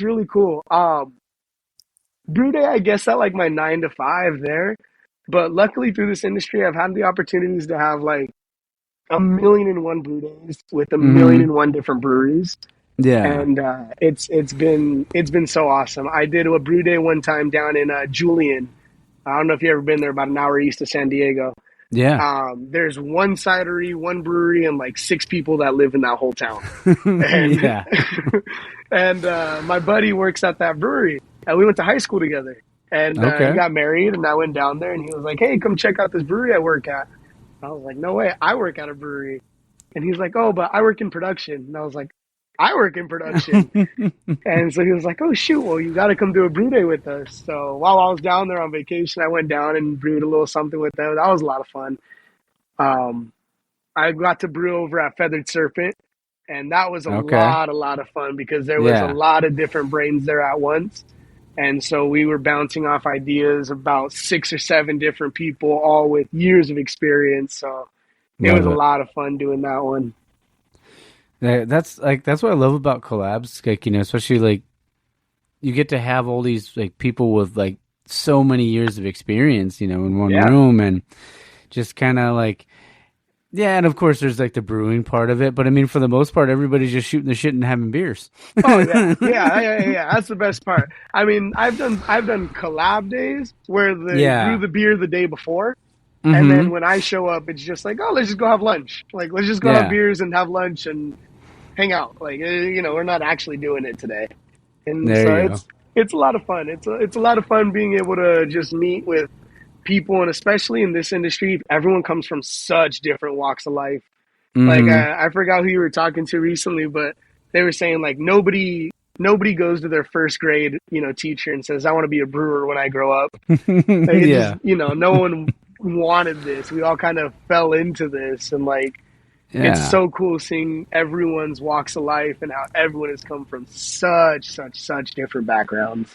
B: really cool. Brew day, I guess at like my 9 to 5 there. But luckily through this industry, I've had the opportunities to have like a million and one brew days with a million
A: Mm-hmm.
B: and one different breweries,
A: Yeah.
B: and it's been so awesome. I did a brew day one time down in Julian. I don't know if you have ever been there, about an hour east of San Diego.
A: Yeah.
B: There's one cidery, one brewery, and like six people that live in that whole town. And
A: Yeah.
B: and my buddy works at that brewery, and we went to high school together. And he
A: Okay.
B: got married, and I went down there, and he was like, "Hey, come check out this brewery I work at." I was like, "No way, I work at a brewery." And he's like, "Oh, but I work in production." And I was like, "I work in production." And so he was like, "Oh shoot, well you got to come do a brew day with us." So while I was down there on vacation, I went down and brewed a little something with them. That was a lot of fun. Um, I got to brew over at Feathered Serpent, and that was a
A: Okay.
B: lot of fun because there was a
A: Yeah.
B: lot of different brains there at once. And so we were bouncing off ideas about 6 or 7 different people, all with years of experience. So it was
A: Love
B: a
A: it.
B: lot of fun doing that one.
A: That's what I love about collabs. Like, especially like you get to have all these like people with like so many years of experience, in one
B: Yeah.
A: room and just kind of like Yeah, and of course there's like the brewing part of it, but I mean for the most part everybody's just shooting the shit and having beers.
B: Oh yeah. That's the best part. I mean, I've done collab days where they brew
A: Yeah.
B: the beer the day before, and then
A: Mm-hmm.
B: when I show up, it's just like, oh, let's just go have lunch. Like, let's just go have
A: Yeah.
B: beers and have lunch and hang out. Like, we're not actually doing it today, and
A: There
B: so
A: you go.
B: it's a lot of fun. It's a lot of fun being able to just meet with people, and especially in this industry, everyone comes from such different walks of life. Like
A: Mm-hmm.
B: I forgot who you were talking to recently, but they were saying like nobody goes to their first grade, teacher and says, I want to be a brewer when I grow up. Like it just,
A: Yeah.
B: no one wanted this. We all kind of fell into this, and like it's
A: Yeah.
B: so cool seeing everyone's walks of life and how everyone has come from such different backgrounds.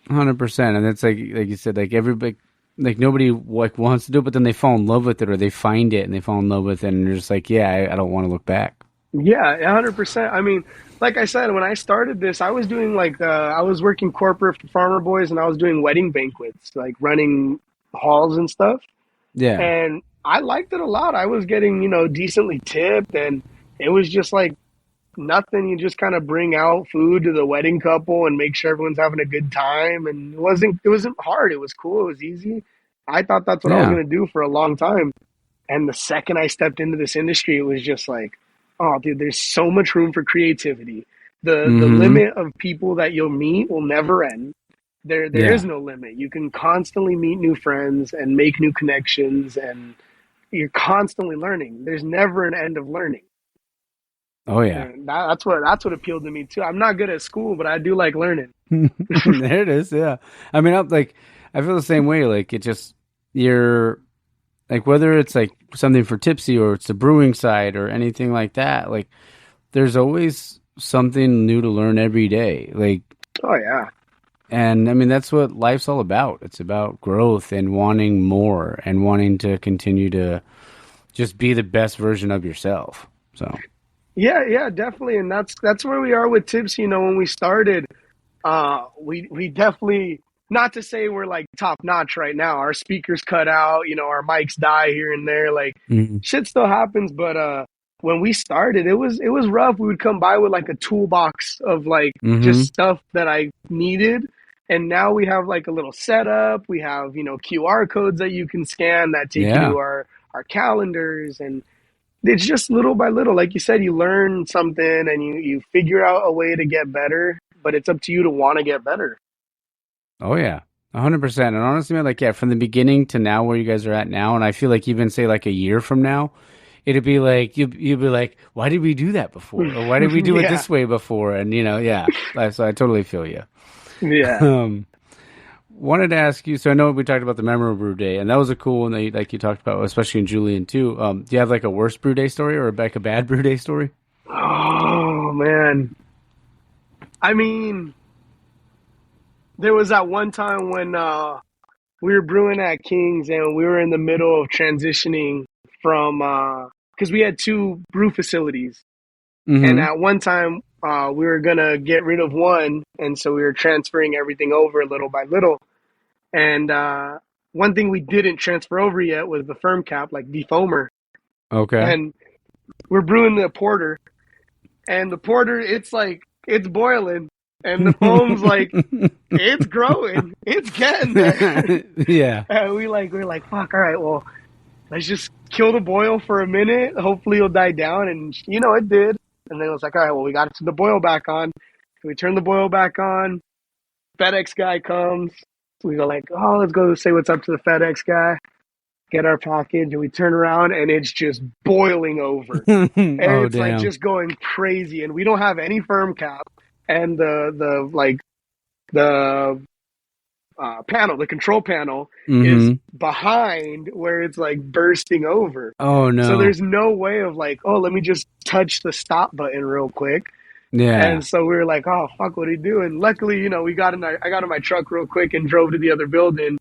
A: 100%. And it's like you said, like everybody, like nobody like wants to do it, but then they fall in love with it or they find it and they fall in love with it and they're just like, yeah, I don't want to look back.
B: Yeah, 100%. I mean, like I said, when I started this, I was doing I was working corporate for Farmer Boys, and I was doing wedding banquets, like running halls and stuff.
A: Yeah.
B: And I liked it a lot. I was getting, decently tipped, and it was just like nothing. You just kind of bring out food to the wedding couple and make sure everyone's having a good time. And it wasn't hard. It was cool. It was easy. I thought that's what I was
A: Yeah.
B: going to do for a long time. And the second I stepped into this industry, it was just like, oh, dude, there's so much room for creativity. The
A: Mm-hmm.
B: limit of people that you'll meet will never end. There is
A: Yeah.
B: no limit. You can constantly meet new friends and make new connections, and you're constantly learning. There's never an end of learning.
A: Oh, yeah.
B: And that's what appealed to me too. I'm not good at school, but I do like learning.
A: There it is. Yeah. I mean, I feel the same way. Like it just, you're like, whether it's like something for Tipsy or it's the brewing side or anything like that, like there's always something new to learn every day. Like,
B: Oh yeah.
A: and I mean, that's what life's all about. It's about growth and wanting more and wanting to continue to just be the best version of yourself. So,
B: Yeah, definitely. And that's where we are with tips. When we started, we definitely, not to say we're like top notch right now. Our speakers cut out, our mics die here and there. Like
A: hmm
B: shit still happens, but when we started, it was rough. We would come by with like a toolbox of like just
A: hmm
B: stuff that I needed. And now we have like a little setup. We have, QR codes that you can scan that take you
A: yeah.
B: to our calendars, and it's just little by little. Like you said, you learn something and you figure out a way to get better, but it's up to you to want to get better.
A: Oh yeah, 100%. And honestly, man, like yeah, from the beginning to now, where you guys are at now, and I feel like even say like a year from now, it'd be like you'd be like, why did we do that before, or why did we do it
B: Yeah,
A: this way before? And yeah, so I totally feel you.
B: yeah.
A: Um, wanted to ask you. So I know we talked about the memorable brew day, and that was a cool one that like you talked about, especially in Julian too. Do you have like a worst brew day story or like a bad brew day story?
B: Oh man. I mean, there was that one time when we were brewing at King's, and we were in the middle of transitioning from because we had two brew facilities, and
A: Mm-hmm.
B: at one time we were gonna get rid of one, and so we were transferring everything over little by little. And one thing we didn't transfer over yet was the firm cap, like defoamer.
A: Okay.
B: And we're brewing the porter, and the porter, it's boiling, and the foam's like it's growing, it's getting there.
A: Yeah.
B: And we're like, fuck, all right, well, let's just kill the boil for a minute. Hopefully it'll die down, and it did. And then it was like, all right, well, we got to turn the boil back on. So we turn the boil back on. FedEx guy comes. We go like, oh, let's go say what's up to the FedEx guy. Get our package, and we turn around, and it's just boiling over. And
A: Oh
B: it's like
A: damn.
B: just going crazy, and we don't have any firm cap, and the panel, the control panel, is
A: Mm-hmm.
B: behind where it's like bursting over.
A: Oh
B: So
A: no.
B: there's no way of like, oh, let me just touch the stop button real quick.
A: Yeah.
B: And so we were like, oh fuck, what do you do? And luckily, I got in my truck real quick and drove to the other building,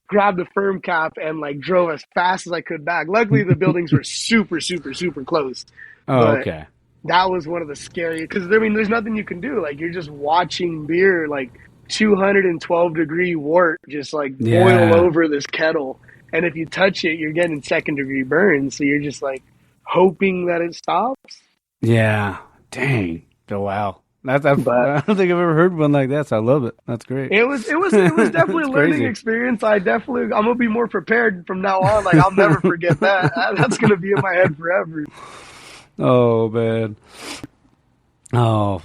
B: grabbed the firm cap, and like drove as fast as I could back. Luckily, the buildings were super, super, super close,
A: Oh
B: but
A: okay.
B: that was one of the scary, because I mean, there's nothing you can do. Like you're just watching beer like 212-degree wort just like boil
A: Yeah.
B: over this kettle, and if you touch it, you're getting second degree burns. So you're just like, hoping that it stops.
A: Yeah. Dang. Oh, wow.
B: But
A: I don't think I've ever heard one like that, so I love it. That's great.
B: it was definitely a
A: That's
B: learning
A: crazy.
B: experience. I'm gonna be more prepared from now on. Like I'll never forget that. That's gonna be in my head forever.
A: Oh, man. Oh,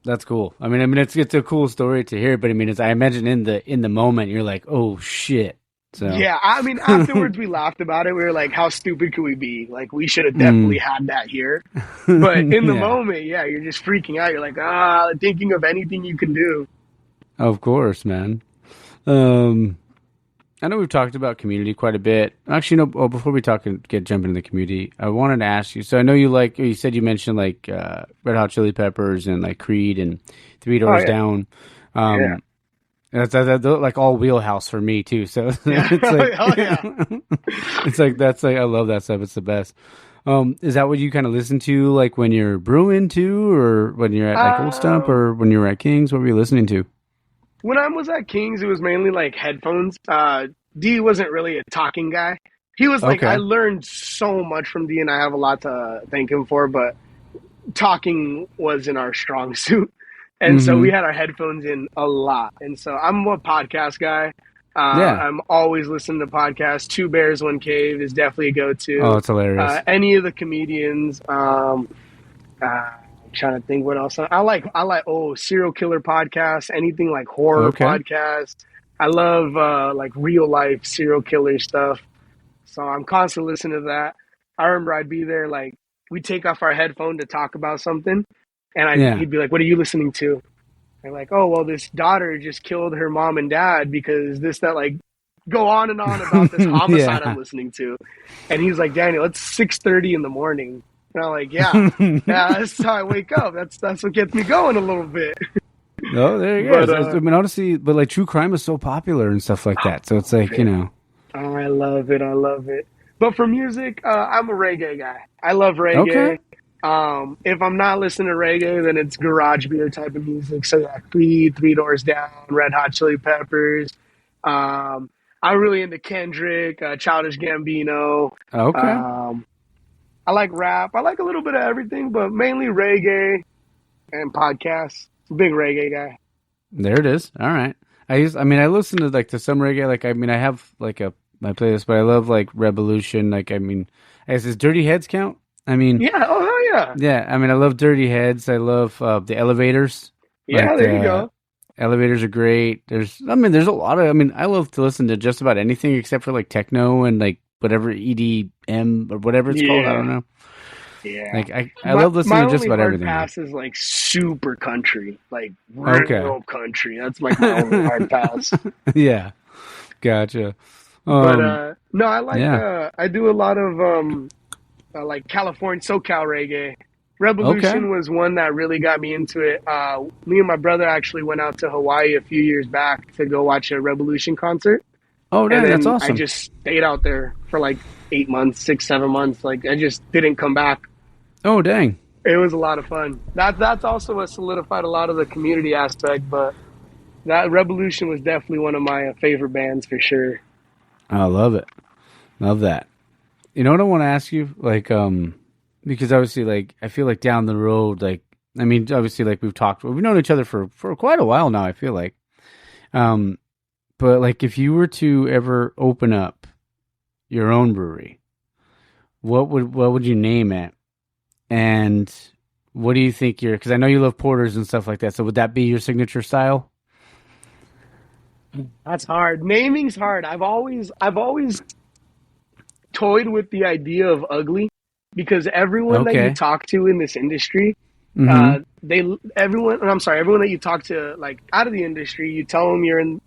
A: that's cool. I mean, it's a cool story to hear, but I mean, I imagine in the moment you're like, oh shit. So,
B: Yeah, I mean, afterwards we laughed about it. We were like, "How stupid could we be? Like, we should have definitely
A: mm,
B: had that here." But in the
A: yeah,
B: moment, yeah, you're just freaking out. You're like, thinking of anything you can do.
A: of course, man. Um, I know we've talked about community quite a bit. Actually, no. Oh, before we talk and get jump into the community, I wanted to ask you. So I know you said you mentioned like Red Hot Chili Peppers and like Creed and Three
B: Oh
A: Doors
B: yeah,
A: Down.
B: yeah,
A: Um, that's like all wheelhouse for me too. So
B: yeah,
A: it's like
B: oh yeah.
A: it's like that's like I love that stuff. It's the best. Is that what you kind of listen to like when you're brewing too, or when you're at like Old Stump,
B: Um,
A: or when you're at Kings? What were you listening to?
B: when I was at Kings, it was mainly like headphones. D wasn't really a talking guy. He was like, I
A: Okay.
B: learned so much from D, and I have a lot to thank him for. But talking wasn't our strong suit. And so we
A: Mm-hmm.
B: had our headphones in a lot. And so I'm a podcast guy.
A: Yeah.
B: I'm always listening to podcasts. Two Bears, One Cave is definitely a go
A: Oh,
B: to.
A: it's hilarious.
B: Any of the comedians. I'm trying to think what else. I like serial killer podcasts, anything like horror
A: Okay.
B: podcasts. I love like real life serial killer stuff. So I'm constantly listening to that. I remember I'd be there like we'd take off our headphone to talk about something, and
A: Yeah.
B: he'd be like, "What are you listening to?" And like, "Oh, well, this daughter just killed her mom and dad because this that like." Go on and on about this homicide I'm
A: Yeah.
B: listening to, and he's like, "Daniel, it's 6:30 in the morning." And I'm like, "Yeah, yeah, that's how I wake up. That's what gets me going a little bit."
A: Oh, there you go.
B: But
A: I mean, honestly, but like true crime is so popular and stuff like that. So it's like,
B: oh, I love it. I love it. But for music, I'm a reggae guy. I love
A: okay.
B: reggae. If I'm not listening to reggae, then it's garage beer type of music. So yeah, Creed, Three Doors Down, Red Hot Chili Peppers. Um, I'm really into Kendrick, Childish Gambino.
A: Okay.
B: Um, I like rap. I like a little bit of everything, but mainly reggae and podcasts. Big reggae guy.
A: There it is. All right. I listen to some reggae. Like, I mean, I have like my playlist, but I love like Revolution. Like, I mean, I guess does Dirty Heads count? I mean,
B: Yeah. Oh hell yeah.
A: yeah. I mean, I love Dirty Heads. I love the Elevators.
B: Yeah.
A: Like
B: There you
A: the
B: go.
A: Elevators are great. There's a lot of. I mean, I love to listen to just about anything except for like techno and like whatever EDM or whatever it's called. I don't
B: Yeah.
A: know.
B: Yeah.
A: Like I
B: My
A: love listening
B: my
A: to just
B: only
A: about
B: hard
A: everything though.
B: pass is like super country, like
A: Okay.
B: real country. That's like my only hard pass.
A: Yeah. Gotcha.
B: But
A: Um.
B: no, I like
A: Yeah.
B: I do a lot of like California SoCal reggae.
A: Okay.
B: Revolution was one that really got me into it. Me and my brother actually went out to Hawaii a few years back to go watch a Revolution concert,
A: Oh,
B: and
A: dang, that's
B: then I
A: awesome.
B: just stayed out there for like 8 months, 6, 7 months. Like I just didn't come back.
A: Oh, dang.
B: It was a lot of fun. That's also what solidified a lot of the community aspect. But that Revolution was definitely one of my favorite bands for sure.
A: I love it. Love that. You know what I want to ask you? Because obviously, like, I feel like down the road, like, I mean, obviously, like, we've known each other for quite a while now, I feel like. Um, but, like, if you were to ever open up your own brewery, what would you name it? And what do you think because I know you love porters and stuff like that. So would that be your signature style?
B: That's hard. Naming's hard. I've always toyed with the idea of ugly because everyone that you
A: Okay.
B: talk to in this industry,
A: Mm-hmm.
B: they everyone. I'm sorry, everyone that you talk to like out of the industry, you tell them you're in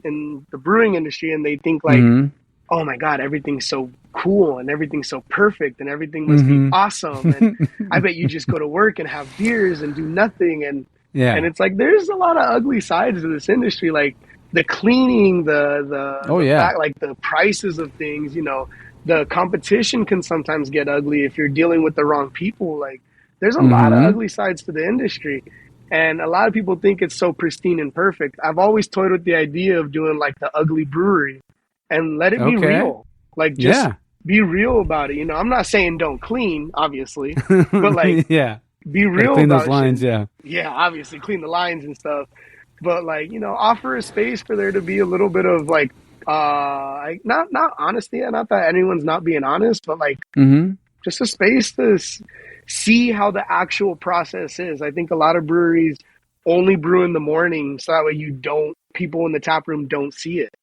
B: the brewing industry, and they think like,
A: Mm-hmm.
B: oh my god, everything's so cool and everything's so perfect and everything must be awesome, and I
A: Mm-hmm.
B: bet you just go to work and have beers and do nothing, and
A: Yeah.
B: it's like there's a lot of ugly sides to this industry, like the cleaning,
A: Oh
B: the
A: yeah.
B: fact, like the prices of things, the competition can sometimes get ugly if you're dealing with the wrong people. Like there's a lot of
A: Mm-hmm.
B: ugly sides to the industry. And a lot of people think it's so pristine and perfect. I've always toyed with the idea of doing like the ugly brewery and let it be
A: Okay.
B: real. Like just
A: Yeah.
B: be real about it. I'm not saying don't clean, obviously, but like
A: Yeah.
B: be
A: Got to
B: real
A: clean those
B: about shit.
A: lines. Yeah.
B: Yeah, obviously clean the lines and stuff, but like offer a space for there to be a little bit of like not honesty, not that anyone's not being honest, but like
A: Mm-hmm.
B: just a space to see how the actual process is. I think a lot of breweries only brew in the morning, so that way you don't people in the tap room don't see it.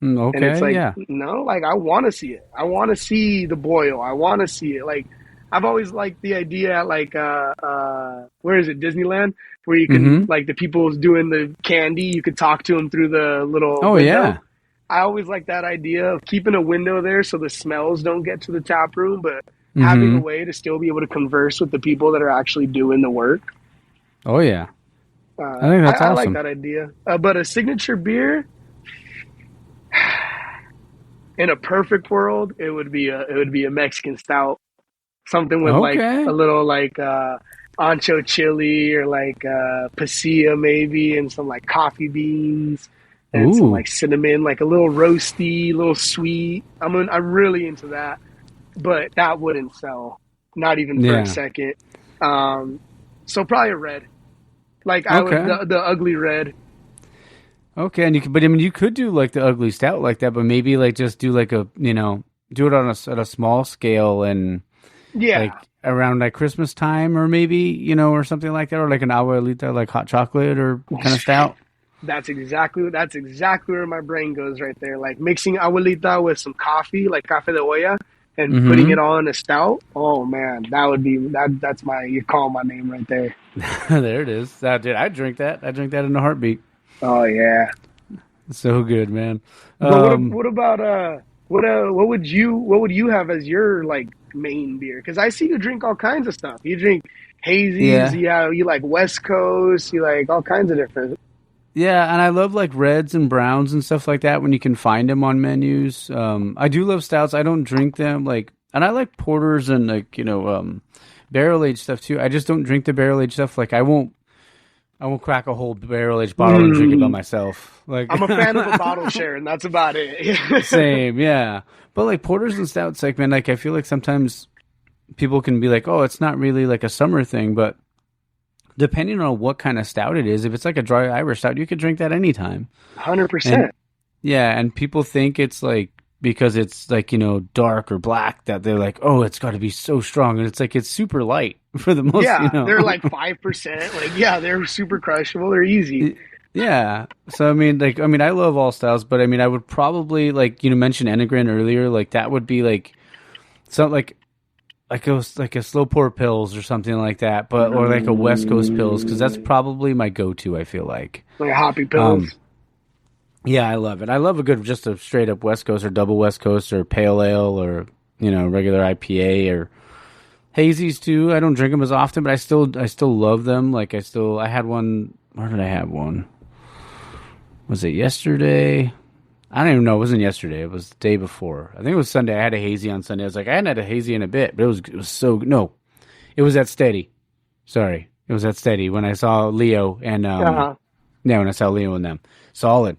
B: And it's
A: Okay.
B: like,
A: Yeah.
B: no, like I want to see it. I want to see the boil. I want to see it. Like I've always liked the idea at where is it, Disneyland, where you can
A: Mm-hmm.
B: like the people doing the candy, you could talk to them through the little
A: Oh
B: window.
A: yeah.
B: I always like that idea of keeping a window there so the smells don't get to the tap room, but having a
A: Mm-hmm.
B: way to still be able to converse with the people that are actually doing the work.
A: Oh yeah. I think that's
B: I like
A: awesome.
B: that idea. But a signature beer, in a perfect world, it would be a Mexican stout, something with like a
A: Okay.
B: little like ancho chili or like pasilla maybe, and some like coffee beans and some
A: Ooh.
B: like cinnamon, like a little roasty, little sweet. I'm really into that, but that wouldn't sell, not even for a
A: Yeah.
B: second. Um, so probably a red, like I would
A: Okay.
B: the ugly red.
A: Okay. And you could, but I mean, you could do like the ugly stout like that, but maybe like just do like do it on at a small scale and
B: Yeah,
A: like around like Christmas time or maybe, or something like that, or like an abuelita, like hot chocolate or kind of stout.
B: that's exactly where my brain goes right there. Like mixing abuelita with some coffee, like cafe de olla, and putting
A: Mm-hmm.
B: it all in a stout. Oh man, that would be that. That's my you call my name right there.
A: There it is. Dude, I drink that. I drink that in a heartbeat.
B: Oh yeah.
A: So good, man.
B: But what
A: Um,
B: what about what would you have as your like main beer? Because I see you drink all kinds of stuff. You drink hazies.
A: yeah.
B: You like West Coast. You like all kinds of different.
A: Yeah, and I love like reds and browns and stuff like that when you can find them on menus. I do love stouts. I don't drink them and I like porters and like barrel aged stuff too. I just don't drink the barrel aged stuff. Like I won't crack a whole barrel aged bottle and drink it by
B: Mm,
A: myself. Like
B: I'm a fan of a bottle share, and that's about it.
A: same, yeah. But like porters and stouts, like man, like I feel like sometimes people can be like, oh, it's not really like a summer thing, but depending on what kind of stout it is, if it's like a dry Irish stout, you could drink that anytime.
B: 100%.
A: And
B: percent
A: yeah, and people think it's like because it's like, dark or black that they're like, oh, it's got to be so strong. And it's like, it's super light for the most,
B: Yeah, they're like 5%. Like, yeah, they're super crushable. They're easy.
A: Yeah. So, I love all styles, but I mean, I would probably like, mention Enegren earlier. Like that would be like, so like a slow pour pills or something like that, but, or like a West Coast pills. Cause that's probably my go-to, I feel like.
B: Like hoppy
A: Um,
B: pills.
A: Yeah, I love it. I love just a straight up West Coast or double West Coast or pale ale or regular IPA or hazies too. I don't drink them as often, but I still love them. Like I had one. Where did I have one? Was it yesterday? I don't even know. It wasn't yesterday. It was the day before. I think it was Sunday. I had a hazy on Sunday. I was like, I hadn't had a hazy in a bit, but it was so no. It was at Steady. Sorry, it was at Steady when I saw Leo and
B: Uh-huh.
A: yeah, when I saw Leo and them. Solid.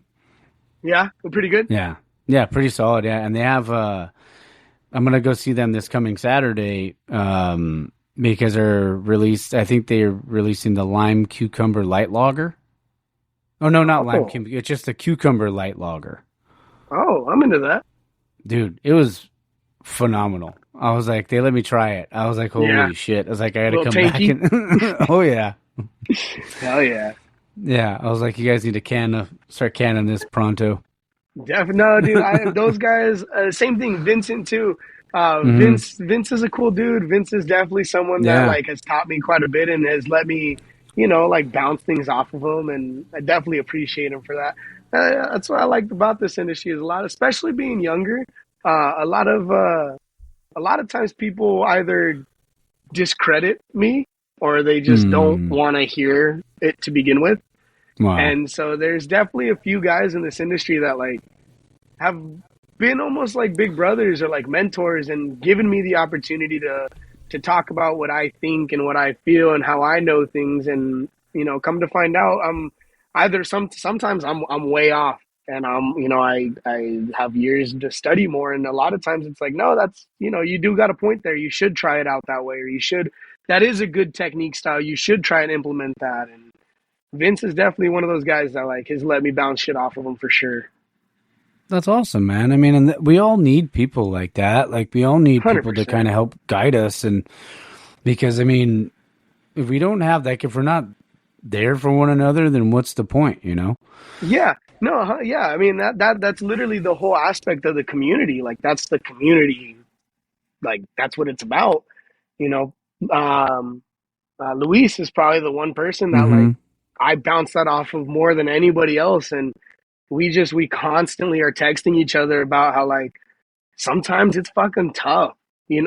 B: Yeah, they're pretty good.
A: Yeah. Yeah, pretty solid. Yeah. And they have I'm gonna go see them this coming Saturday, because I think they're releasing the lime cucumber light lager. Oh no, not lime
B: Oh,
A: cucumber, it's just a cucumber light lager.
B: oh, I'm into that.
A: Dude, it was phenomenal. I was like, they let me try it. I was like,
B: Yeah,
A: holy shit. I was like, I
B: a
A: gotta
B: little
A: come back
B: tanky.
A: and oh yeah.
B: Hell yeah.
A: Yeah. I was like, you guys need to start canning this pronto.
B: No, dude. Those guys. Same thing. Vincent too.
A: Hmm.
B: Vince is a cool dude. Vince is definitely someone that
A: Yeah.
B: like has taught me quite a bit and has let me, like bounce things off of him, and I definitely appreciate him for that. That's what I like about this industry is a lot, especially being younger. A lot of times people either discredit me or they just don't
A: Hmm.
B: want to hear it to begin with.
A: Wow.
B: And so there's definitely a few guys in this industry that like have been almost like big brothers or like mentors and given me the opportunity to talk about what I think and what I feel and how I know things, and come to find out I'm either sometimes I'm way off. and I have years to study more, and a lot of times it's like, no, that's, you do got a point there. You should try it out that way, or you should. That is a good technique style. You should try and implement that. And Vince is definitely one of those guys that like has let me bounce shit off of him for sure.
A: That's awesome, man. I mean, and we all need people like that. Like, we all need people to kind
B: 100%.
A: of help guide us. And because, I mean, if we don't have that, if we're not there for one another, then what's the point, you know?
B: Yeah. No, yeah. I mean that's literally the whole aspect of the community. Like that's the community. Like that's what it's about. You know, um, Luis is probably the one person that like
A: Mm-hmm.
B: I bounce that off of more than anybody else, and we constantly are texting each other about how like sometimes it's fucking tough.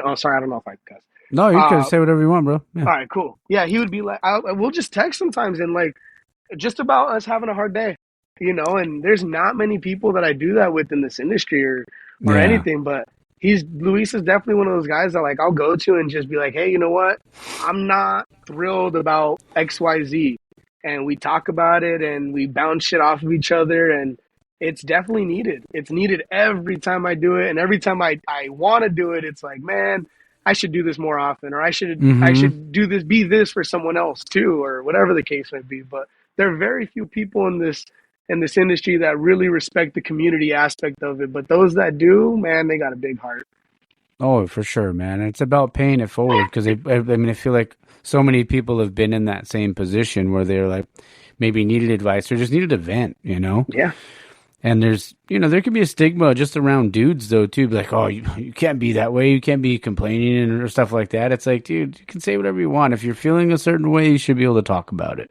B: Oh, sorry, I don't know if I cuss.
A: No, you can
B: Uh,
A: say whatever you want, bro. Yeah.
B: all right, cool. Yeah, he would be like, we'll just text sometimes, and like just about us having a hard day, and there's not many people that I do that with in this industry or
A: Yeah.
B: anything, but Luis is definitely one of those guys that like I'll go to and just be like, hey, you know what? I'm not thrilled about XYZ. And we talk about it and we bounce shit off of each other, and it's definitely needed. It's needed every time I do it, and every time I want to do it, it's like, man, I should do this more often, or I
A: Mm-hmm.
B: should do this, be this for someone else too, or whatever the case may be. But there are very few people in this industry that really respect the community aspect of it. But those that do, man, they got a big heart.
A: Oh, for sure, man. It's about paying it forward because I mean, I feel like so many people have been in that same position where they're like maybe needed advice or just needed a vent, you know?
B: Yeah,
A: And there could be a stigma just around dudes though too, like, oh, you can't be that way, you can't be complaining and or stuff like that. It's like, dude, you can say whatever you want. If you're feeling a certain way, you should be able to talk about it.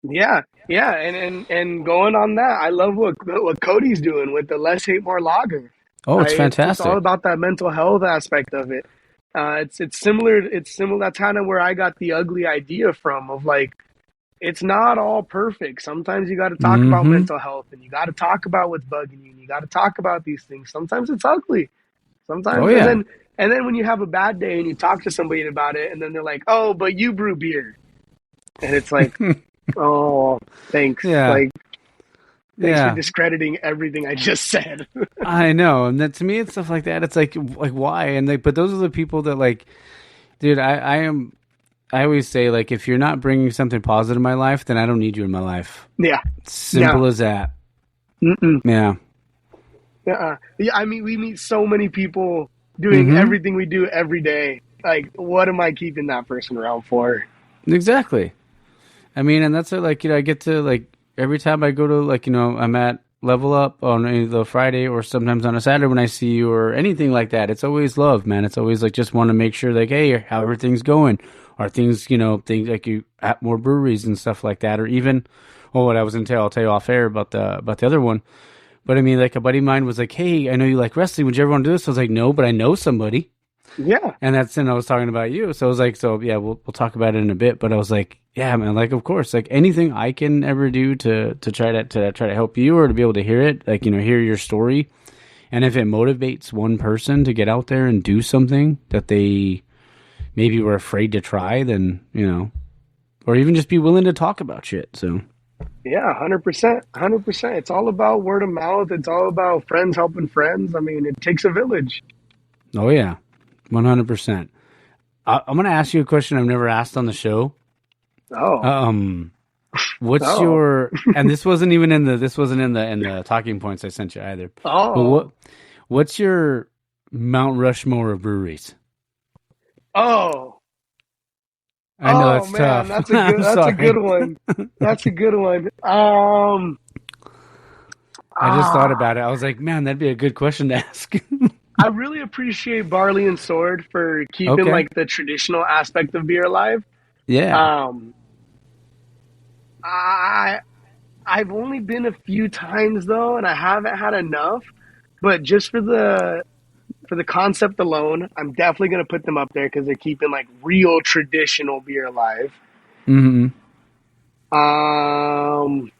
B: yeah, yeah. And going on that, I love what Cody's doing with the less hate more lager.
A: Oh, it's
B: It's all
A: fantastic.
B: about that mental health aspect of it. It's similar. It's similar. That's kind of where I got the ugly idea from. Of like, it's not all perfect. Sometimes you got to talk about
A: Mm-hmm.
B: mental health, and you got to talk about what's bugging you, and you got to talk about these things. Sometimes it's ugly.
A: Oh
B: Sometimes,
A: yeah.
B: and then when you have a bad day and you talk to somebody about it, and then they're like, "Oh, but you brew beer," and it's like, "Oh, thanks."
A: Yeah.
B: Like, thanks for
A: Yeah.
B: discrediting everything I just said.
A: I know. And that to me it's stuff like that. It's like why? And like but those are the people that like dude, I always say like if you're not bringing something positive in my life, then I don't need you in my life.
B: Yeah, yeah.
A: Simple as that.
B: Mm-mm.
A: Yeah.
B: Yeah, I mean, we meet so many people doing
A: Mm-hmm.
B: everything we do every day. Like, what am I keeping that person around for?
A: Exactly. I mean, and that's it. Like, I get to like every time I go to like, I'm at Level Up on either Friday or sometimes on a Saturday when I see you or anything like that. It's always love, man. It's always like just want to make sure like, hey, how everything's going. Are things, things like you at more breweries and stuff like that, or even, oh, what I was gonna tell, I'll tell you off air about the other one. But I mean, like a buddy of mine was like, hey, I know you like wrestling. Would you ever want to do this? I was like, no, but I know somebody.
B: Yeah,
A: And that's and I was talking about you. So I was like, so yeah, we'll talk about it in a bit. But I was like, yeah, man, like of course, like anything I can ever do to try to help you or to be able to hear it, like hear your story, and if it motivates one person to get out there and do something that they maybe were afraid to try, then or even just be willing to talk about shit. So,
B: yeah, 100%, 100%. It's all about word of mouth. It's all about friends helping friends. I mean, it takes a village.
A: oh yeah, 100%. I'm gonna ask you a question I've never asked on the show.
B: Oh,
A: Um, What's
B: oh,
A: your and this wasn't in the talking points I sent you either. But
B: oh,
A: what's your Mount Rushmore of breweries?
B: oh,
A: I know
B: oh,
A: that's
B: man,
A: tough. I'm
B: that's a good
A: sorry.
B: one. That's a good one.
A: I just thought
B: Ah,
A: about it. I was like, man, that'd be a good question to ask.
B: I really appreciate Barley and Sword for keeping
A: Okay.
B: like the traditional aspect of beer alive.
A: Yeah.
B: Um, I I've only been a few times though, and I haven't had enough. But just for the concept alone, I'm definitely gonna put them up there because they're keeping like real traditional beer alive.
A: Hmm.
B: Um,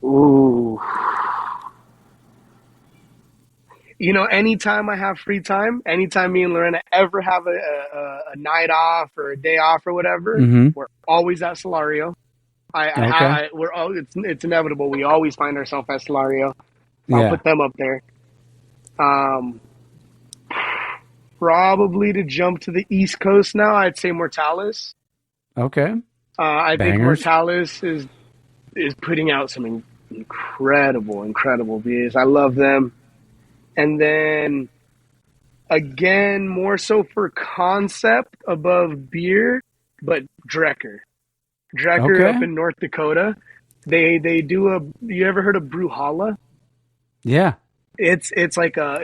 B: ooh, anytime I have free time, anytime me and Lorena ever have a night off or a day off or whatever,
A: Hmm.
B: we're always at Solario.
A: Okay.
B: We're all, it's inevitable. We always find ourselves at Solario. I'll
A: Yeah.
B: put them up there. Um, Probably to jump to the East Coast now, I'd say Mortalis.
A: Okay.
B: I think
A: Bangers.
B: Mortalis is putting out some incredible beers. I love them. And then again, more so for concept above beer, but Drecker. Drecker up
A: Okay.
B: in North Dakota. They do a. You ever heard of Brewhalla?
A: Yeah.
B: It's like a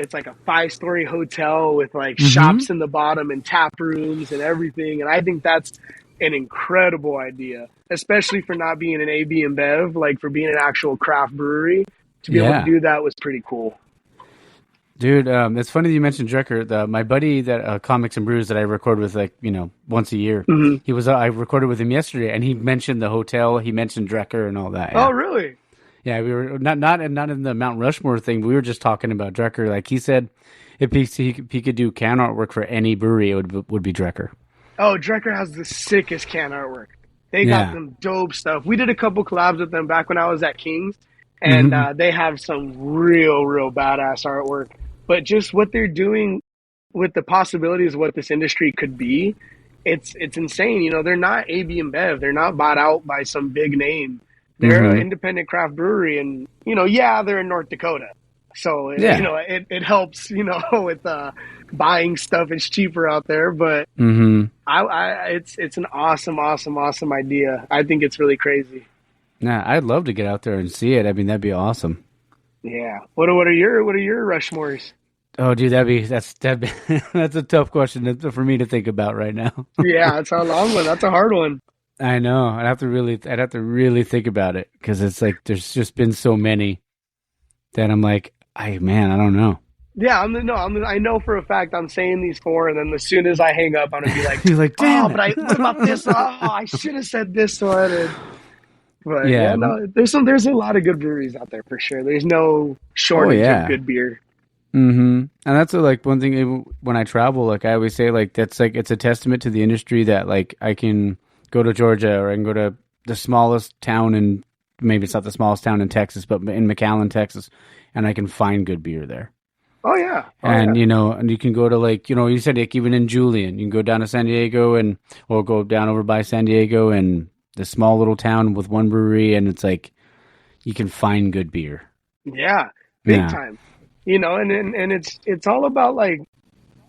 B: 5-story hotel with like
A: Mm-hmm.
B: shops in the bottom and tap rooms and everything. And I think that's an incredible idea, especially for not being an AB and Bev, like for being an actual craft brewery. To be able to
A: Yeah.
B: do that was pretty cool.
A: Dude, it's funny that you mentioned Drecker. My buddy that comics and brews that I record with, like once a year.
B: Hmm.
A: He was. I recorded with him yesterday, and he mentioned the hotel. He mentioned Drecker and all that.
B: Oh,
A: Yeah,
B: really?
A: yeah. We were not in the Mount Rushmore thing. But we were just talking about Drecker. Like he said, if he could do can artwork for any brewery, it would be Drecker.
B: Oh, Drecker has the sickest can artwork. They got
A: Yeah.
B: some dope stuff. We did a couple collabs with them back when I was at King's, and
A: Hmm.
B: they have some real badass artwork. But just what they're doing with the possibilities of what this industry could be, it's insane. They're not AB and Bev. They're not bought out by some big name. They're an
A: Hmm.
B: independent craft brewery, and yeah, they're in North Dakota, so
A: Yeah.
B: it helps. With buying stuff. It's cheaper out there, but
A: Hmm.
B: it's an awesome idea. I think it's really crazy.
A: Yeah. I'd love to get out there and see it. I mean, that'd be awesome.
B: Yeah. What are your Rushmores?
A: Oh, dude, that'd be that's a tough question for me to think about right now.
B: Yeah, it's a long one. That's a hard one.
A: I know. I'd have to really think about it because it's like there's just been so many that I'm like, man, I don't know.
B: Yeah, I know for a fact I'm saying these four, and then as soon as I hang up, I'm gonna be like,
A: You're like,
B: oh,
A: damn
B: but
A: it.
B: what about this? Oh, I should have said this one. But yeah,
A: Yeah.
B: no, there's a lot of good breweries out there for sure. There's no
A: Oh
B: shortage of
A: yeah.
B: good beer.
A: Mm-hmm. And that's like one thing when I travel, like I always say, like that's like it's a testament to the industry that like I can go to Georgia or I can go to the smallest town in maybe it's not the smallest town in Texas, but in McAllen, Texas, and I can find good beer there.
B: Oh yeah, oh
A: And
B: yeah.
A: and you can go to like you said like even in Julian, you can go down to San Diego and or go down over by San Diego and the small little town with one brewery, and it's like you can find good beer.
B: Yeah, big
A: Yeah.
B: time. And it's all about like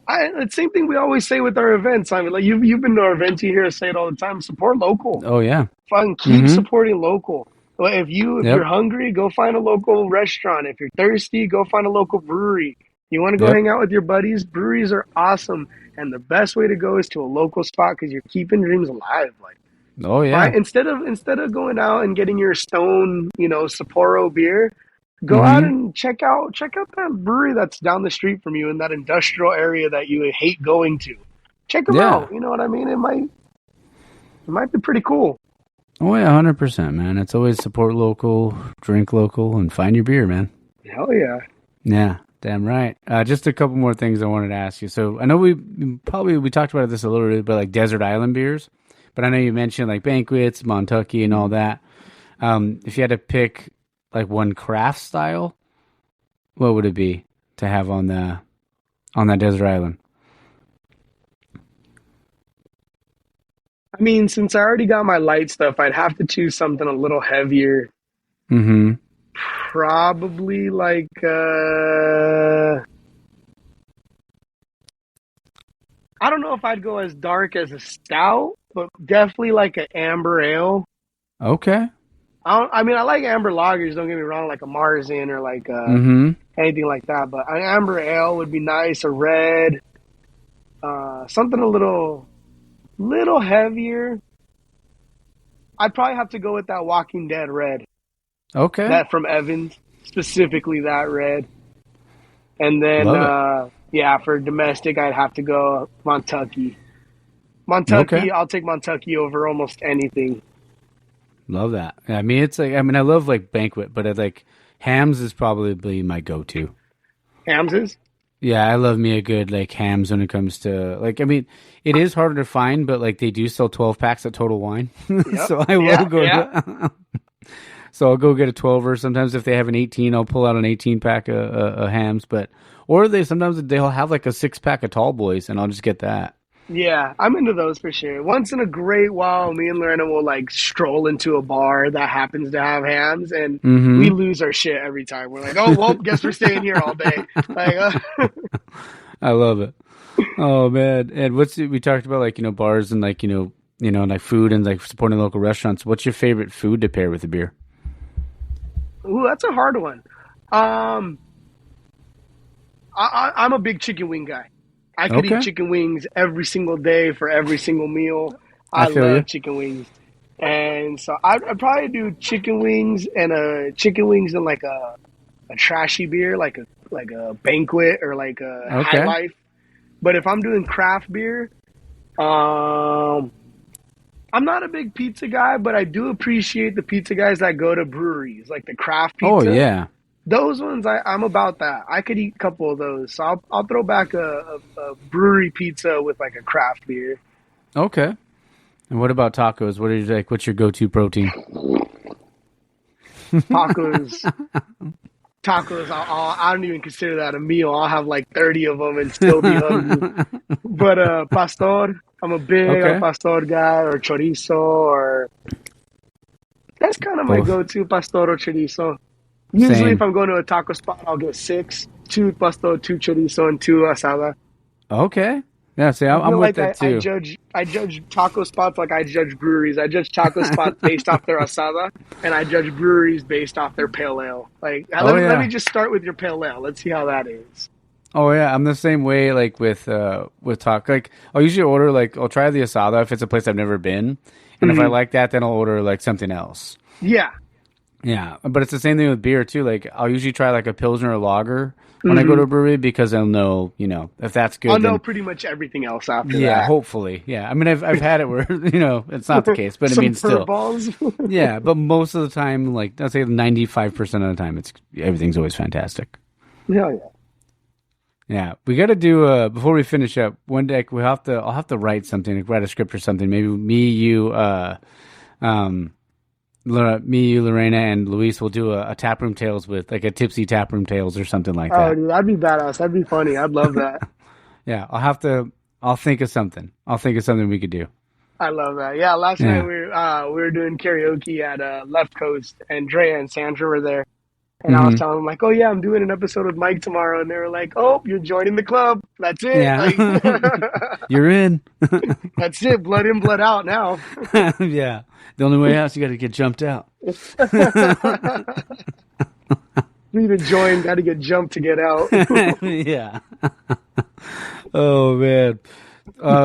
B: the same thing we always say with our events. I mean, like you've been to our events, you hear us say it all the time. Support local.
A: Oh yeah.
B: Fucking keep
A: Mm-hmm.
B: supporting local. Well, if you're
A: Yep.
B: hungry, go find a local restaurant. If you're thirsty, go find a local brewery. You want to go
A: Yep.
B: hang out with your buddies? Breweries are awesome, and the best way to go is to a local spot because you're keeping dreams alive. Like,
A: Oh
B: find
A: yeah.
B: instead of going out and getting your Stone, Sapporo beer, go out
A: Mm-hmm.
B: and check out that brewery that's down the street from you in that industrial area that you hate going to. Check them
A: Yeah.
B: out. You know what I mean? It might be pretty cool.
A: Oh yeah, 100%, man. It's always support local, drink local, and find your beer, man.
B: Hell yeah.
A: Yeah, damn right. Just a couple more things I wanted to ask you. So I know we talked about this a little bit, but like desert island beers. But I know you mentioned like banquets, Montucky, and all that. If you had to pick like one craft style, what would it be to have on that desert island?
B: I mean, since I already got my light stuff, I'd have to choose something a little heavier.
A: Mm-hmm.
B: Probably like I don't know if I'd go as dark as a stout, but definitely like an amber ale.
A: Okay.
B: I mean, I like amber lagers. Don't get me wrong, like a Marzen or like
A: Mm-hmm.
B: anything like that. But an amber ale would be nice. A red, something a little heavier. I'd probably have to go with that Walking Dead red,
A: Okay.
B: that from Evans, specifically that red. And then,
A: Love it.
B: yeah, for domestic, I'd have to go Montucky.
A: Okay.
B: Montucky, I'll take Montucky over almost anything.
A: Love that. I mean, it's like I mean, I love like banquet, but I like hams is probably my go-to.
B: Hamses?
A: Yeah, I love me a good like hams when it comes to like I mean, it is harder to find, but like they do sell 12 packs at Total Wine.
B: Yep.
A: So I will
B: Yeah.
A: go
B: Yeah.
A: to so I'll go get a 12 or sometimes if they have an 18, I'll pull out an 18 pack of hams, but or they sometimes they'll have like a 6 pack of tall boys and I'll just get that.
B: Yeah, I'm into those for sure. Once in a great while, me and Lorena will like stroll into a bar that happens to have hams, and we
A: Mhm.
B: lose our shit every time. We're like, "Oh, well, guess we're staying here all day." Like,
A: I love it. Oh man. And we talked about like, bars and like, like food and like supporting local restaurants. What's your favorite food to pair with a beer?
B: ooh, that's a hard one. Um, I'm a big chicken wing guy. I could eat
A: Okay.
B: chicken wings every single day for every single meal.
A: I
B: I
A: feel you.
B: love chicken wings, and so I'd probably do chicken wings and a chicken wings and like a trashy beer, like a banquet or like a high
A: Okay.
B: life. But if I'm doing craft beer, um, I'm not a big pizza guy, but I do appreciate the pizza guys that go to breweries, like the craft
A: Oh
B: pizza.
A: yeah.
B: Those ones, I'm about that. I could eat a couple of those. So I'll throw back a brewery pizza with like a craft beer.
A: Okay. And what about tacos? What are you like? What's your go-to protein?
B: Tacos, tacos. I don't even consider that a meal. I'll have like 30 of them and still be hungry. But pastor, I'm a big
A: Okay.
B: pastor guy, or chorizo, or that's kind of my
A: Both.
B: go-to, pastor or chorizo. Usually, if
A: Same.
B: I'm going to a taco spot, I'll get six: two pastor, two chorizo, and two asada.
A: Okay. Yeah. See,
B: I
A: I'm
B: feel
A: with
B: like
A: that too.
B: I judge taco spots like I judge breweries. I judge taco spots based off their asada, and I judge breweries based off their pale ale. Like
A: Oh
B: let me
A: yeah.
B: just start with your pale ale. Let's see how that is.
A: Oh yeah. I'm the same way. Like with taco. Like I'll usually order like I'll try the asada if it's a place I've never been, and if I
B: Mhm.
A: like that, then I'll order like something else.
B: Yeah.
A: Yeah, but it's the same thing with beer too. Like I'll usually try like a pilsner or lager when I go to
B: Hmm.
A: a brewery because I'll know, if that's
B: I'll
A: good,
B: know
A: then
B: pretty much everything else after
A: yeah,
B: that.
A: hopefully, yeah. I mean, I've had it where it's not the case, but I
B: Some
A: mean, still,
B: curveballs.
A: yeah. But most of the time, like I'd say 95% of the time, it's everything's always fantastic.
B: Hell yeah.
A: Yeah, we got to do before we finish up. One day I'll have to write something, like write a script or something. Maybe me, you, um, me, you, Lorena, and Luis will do a taproom tales with like a tipsy taproom tales or something like
B: Oh,
A: that.
B: dude, that'd be badass. That'd be funny. I'd love that.
A: Yeah, I'll have to. I'll think of something. I'll think of something we could do.
B: I love that. Yeah, last night
A: Yeah.
B: we were doing karaoke at Left Coast, and Drea and Sandra were there. And I was
A: Hmm.
B: telling them like, "Oh yeah, I'm doing an episode with Mike tomorrow," and they were like, "Oh, you're joining the club. That's it. Like,
A: Yeah. You're in.
B: that's it. Blood in, blood out now."
A: Yeah. The only way out is you got to get jumped out.
B: Me to join, got to get jumped to get out.
A: Yeah. Oh man.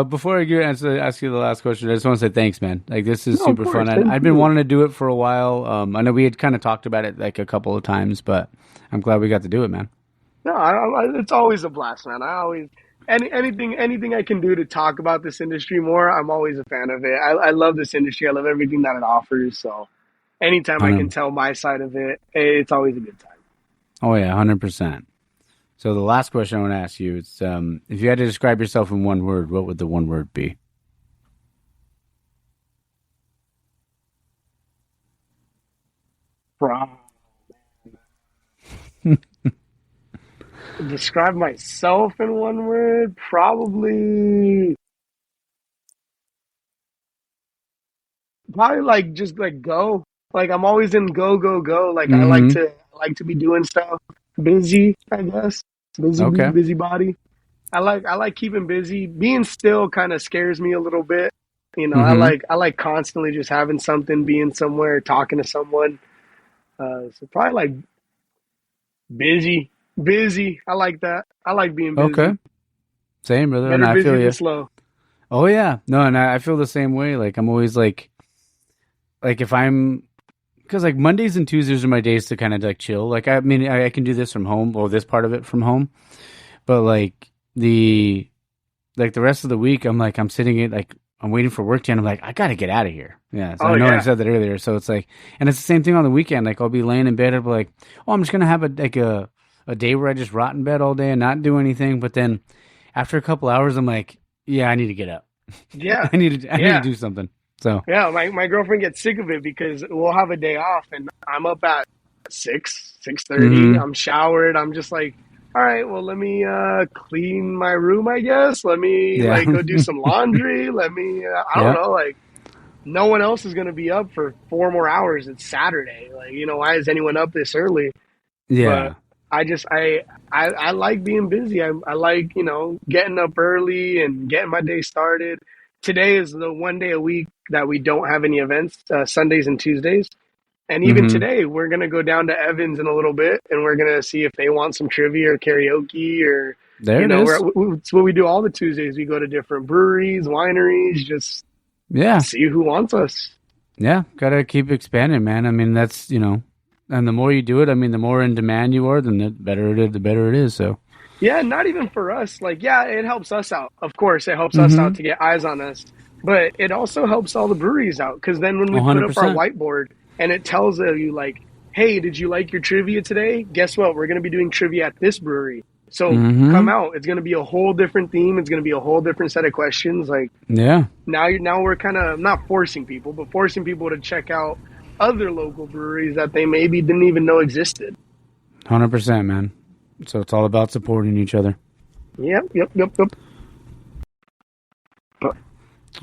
A: Before I ask you the last question, I just want to say thanks, man. Like this is
B: No, of
A: super fun.
B: course. Thank
A: I've been
B: you.
A: wanting to do it for a while. I know we had kind of talked about it like a couple of times, but I'm glad we got to do it, man.
B: No, it's always a blast, man. I always anything I can do to talk about this industry more, I'm always a fan of it. I love this industry. I love everything that it offers. So anytime I can
A: 100.
B: tell my side of it, it's always a good time.
A: Oh yeah, 100%. So the last question I want to ask you is, if you had to describe yourself in one word, what would the one word be?
B: Bro, describe myself in one word, probably like just like go. Like I'm always in go go go. Like
A: Mm-hmm.
B: I like to be doing stuff. Busy, I guess. Busy bee,
A: Okay.
B: busybody. I like keeping busy. Being still kind of scares me a little bit. You know,
A: Mm-hmm.
B: I like constantly just having something, being somewhere, talking to someone. So probably like busy, busy. I like that. I like being
A: Okay.
B: busy.
A: Same, brother. And
B: Better
A: I
B: busy
A: feel
B: than
A: you.
B: slow.
A: Oh yeah. No, and I feel the same way. Like I'm always like if I'm, because like Mondays and Tuesdays are my days to kind of like chill. Like I mean, I can do this from home or this part of it from home, but like the rest of the week, I'm sitting at like I'm waiting for work to end. I'm like I gotta get out of here. Yeah, so
B: Oh
A: I know I
B: yeah.
A: said that earlier. So it's like, and it's the same thing on the weekend. Like I'll be laying in bed, I'll be like, oh, I'm just gonna have a a day where I just rot in bed all day and not do anything. But then after a couple hours, I'm like, yeah, I need to get up.
B: Yeah,
A: I need to
B: yeah,
A: do something. So
B: yeah. My girlfriend gets sick of it because we'll have a day off, and I'm up at 6:30.
A: mm-hmm.
B: I'm showered. I'm just like, all right, well, let me clean my room, I guess. Let me
A: Yeah.
B: like go do some laundry. Let me, I don't
A: Yeah.
B: know, like no one else is going to be up for 4 more hours. It's Saturday. Like, why is anyone up this early? But
A: Yeah.
B: I just, I like being busy. I like, getting up early and getting my day started. Today is the one day a week that we don't have any events, Sundays and Tuesdays. And even
A: Mm-hmm.
B: today, we're going to go down to Evans in a little bit and we're going to see if they want some trivia or karaoke or,
A: There it is.
B: it's what we do all the Tuesdays. We go to different breweries, wineries, just
A: Yeah.
B: see who wants us.
A: Yeah. Gotta keep expanding, man. I mean, that's, and the more you do it, I mean, the more in demand you are, then the better it is, the better it is. So,
B: Yeah, not even for us. Like, yeah, it helps us out. Of course, it helps us
A: mm-hmm.
B: out to get eyes on us, but it also helps all the breweries out because then when we put up our
A: 100%.
B: whiteboard and it tells you like, "Hey, did you like your trivia today? Guess what? We're going to be doing trivia at this brewery. So come
A: Mm-hmm.
B: out. It's going to be a whole different theme. It's going to be a whole different set of questions. Like
A: Yeah.
B: now we're kind of not forcing people, but forcing people to check out other local breweries that they maybe didn't even know existed.
A: 100%, man. So it's all about supporting each other.
B: Yep, yep, yep, yep.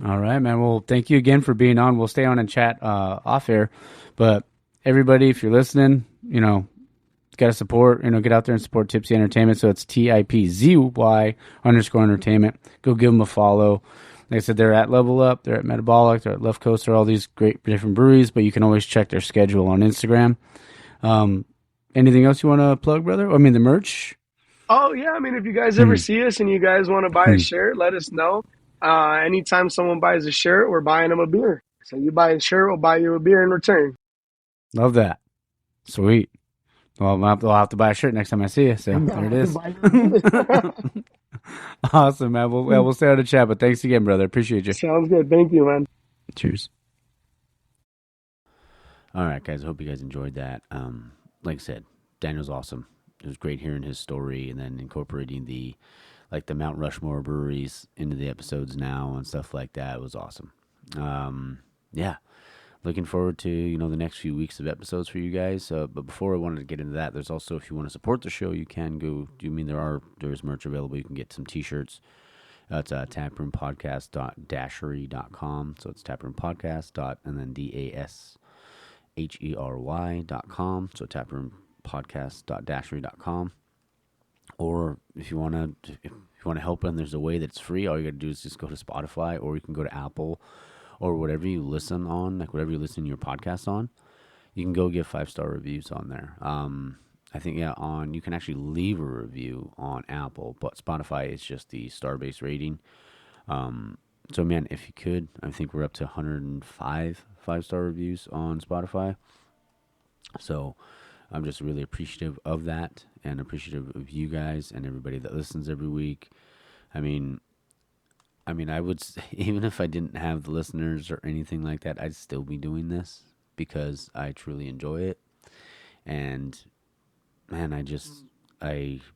A: All right, man. Well, thank you again for being on. We'll stay on and chat off air. But everybody, if you're listening, got to support, get out there and support Tipzy Entertainment. So it's TIPZY_entertainment. Go give them a follow. Like I said, they're at Level Up, they're at Metabolic, they're at Left Coast, they're all these great different breweries, but you can always check their schedule on Instagram. Um, Anything else you want to plug, brother? I mean, the merch?
B: Oh yeah, I mean, if you guys ever
A: Hmm.
B: see us and you guys want to buy a
A: Hmm.
B: shirt, let us know. Anytime someone buys a shirt, we're buying them a beer. So you buy a shirt, we'll buy you a beer in return.
A: Love that. Sweet. Well, I'll have to buy a shirt next time I see you. So
B: And
A: there
B: I'll
A: it
B: have to
A: is.
B: buy you a beer.
A: Awesome, man. We'll stay on the chat, but thanks again, brother. Appreciate you.
B: Sounds good. Thank you, man.
A: Cheers. All right, guys. I hope you guys enjoyed that. Like I said, Daniel's awesome. It was great hearing his story and then incorporating the Mount Rushmore breweries into the episodes now and stuff like that. It was awesome. Yeah, looking forward to the next few weeks of episodes for you guys. But before I wanted to get into that, there's also, if you want to support the show, you can go. Do you mean there's merch available? You can get some T-shirts. It's taproompodcast.dashery.com. So it's taproompodcast dot and then DASHERY.com. So taproompodcast.dashery.com. Or if you want to help, and there's a way that's free, all you got to do is just go to Spotify, or you can go to Apple, or whatever you listen on, like whatever you listen to your podcast on. You can go give 5-star reviews on there. I think you can actually leave a review on Apple, but Spotify is just the star based rating. So man, if you could, I think we're up to 105 5-star reviews on Spotify. So I'm just really appreciative of that and appreciative of you guys and everybody that listens every week. I mean, I would even if I didn't have the listeners or anything like that, I'd still be doing this because I truly enjoy it. And man,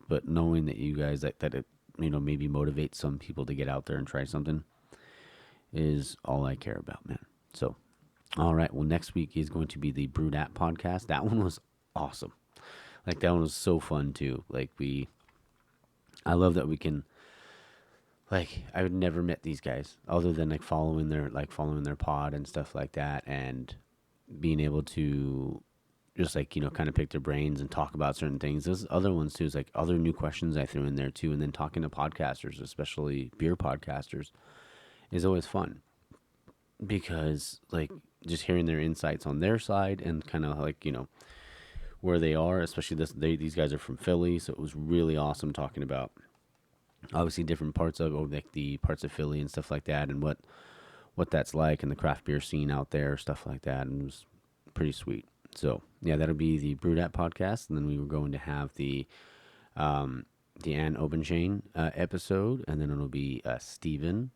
A: but knowing that you guys that it maybe motivates some people to get out there and try something is all I care about, man. So, all right. Well, next week is going to be the Brewed App podcast. That one was awesome. Like that one was so fun too. I love that we can. Like I would never met these guys other than following their pod and stuff like that, and being able to just kind of pick their brains and talk about certain things. Those other ones too is like other new questions I threw in there too, and then talking to podcasters, especially beer podcasters, is always fun because just hearing their insights on their side and kind of where they are, especially these guys are from Philly, so it was really awesome talking about obviously different parts of the parts of Philly and stuff like that, and what that's like and the craft beer scene out there, stuff like that, and it was pretty sweet. So yeah, that'll be the Brewed At podcast, and then we were going to have the Ann Obenchain episode, and then it'll be Steven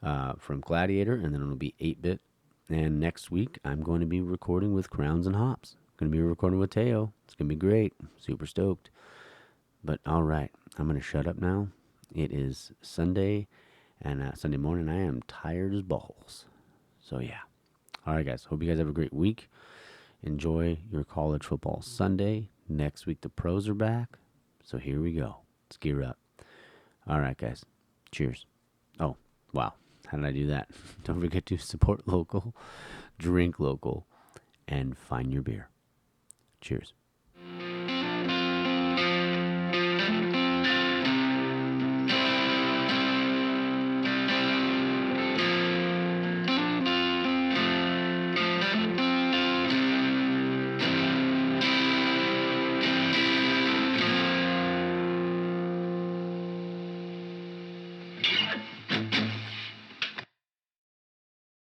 A: from Gladiator, and then it'll be 8-Bit. And next week, I'm going to be recording with Crowns and Hops. Going to be recording with Teo. It's going to be great. Super stoked. But all right, I'm going to shut up now. It is Sunday, and Sunday morning I am tired as balls. So, yeah. All right, guys. Hope you guys have a great week. Enjoy your college football Sunday. Next week, the pros are back. So, here we go. Let's gear up. All right, guys. Cheers. Oh, wow. How did I do that? Don't forget to support local, drink local, and find your beer. Cheers.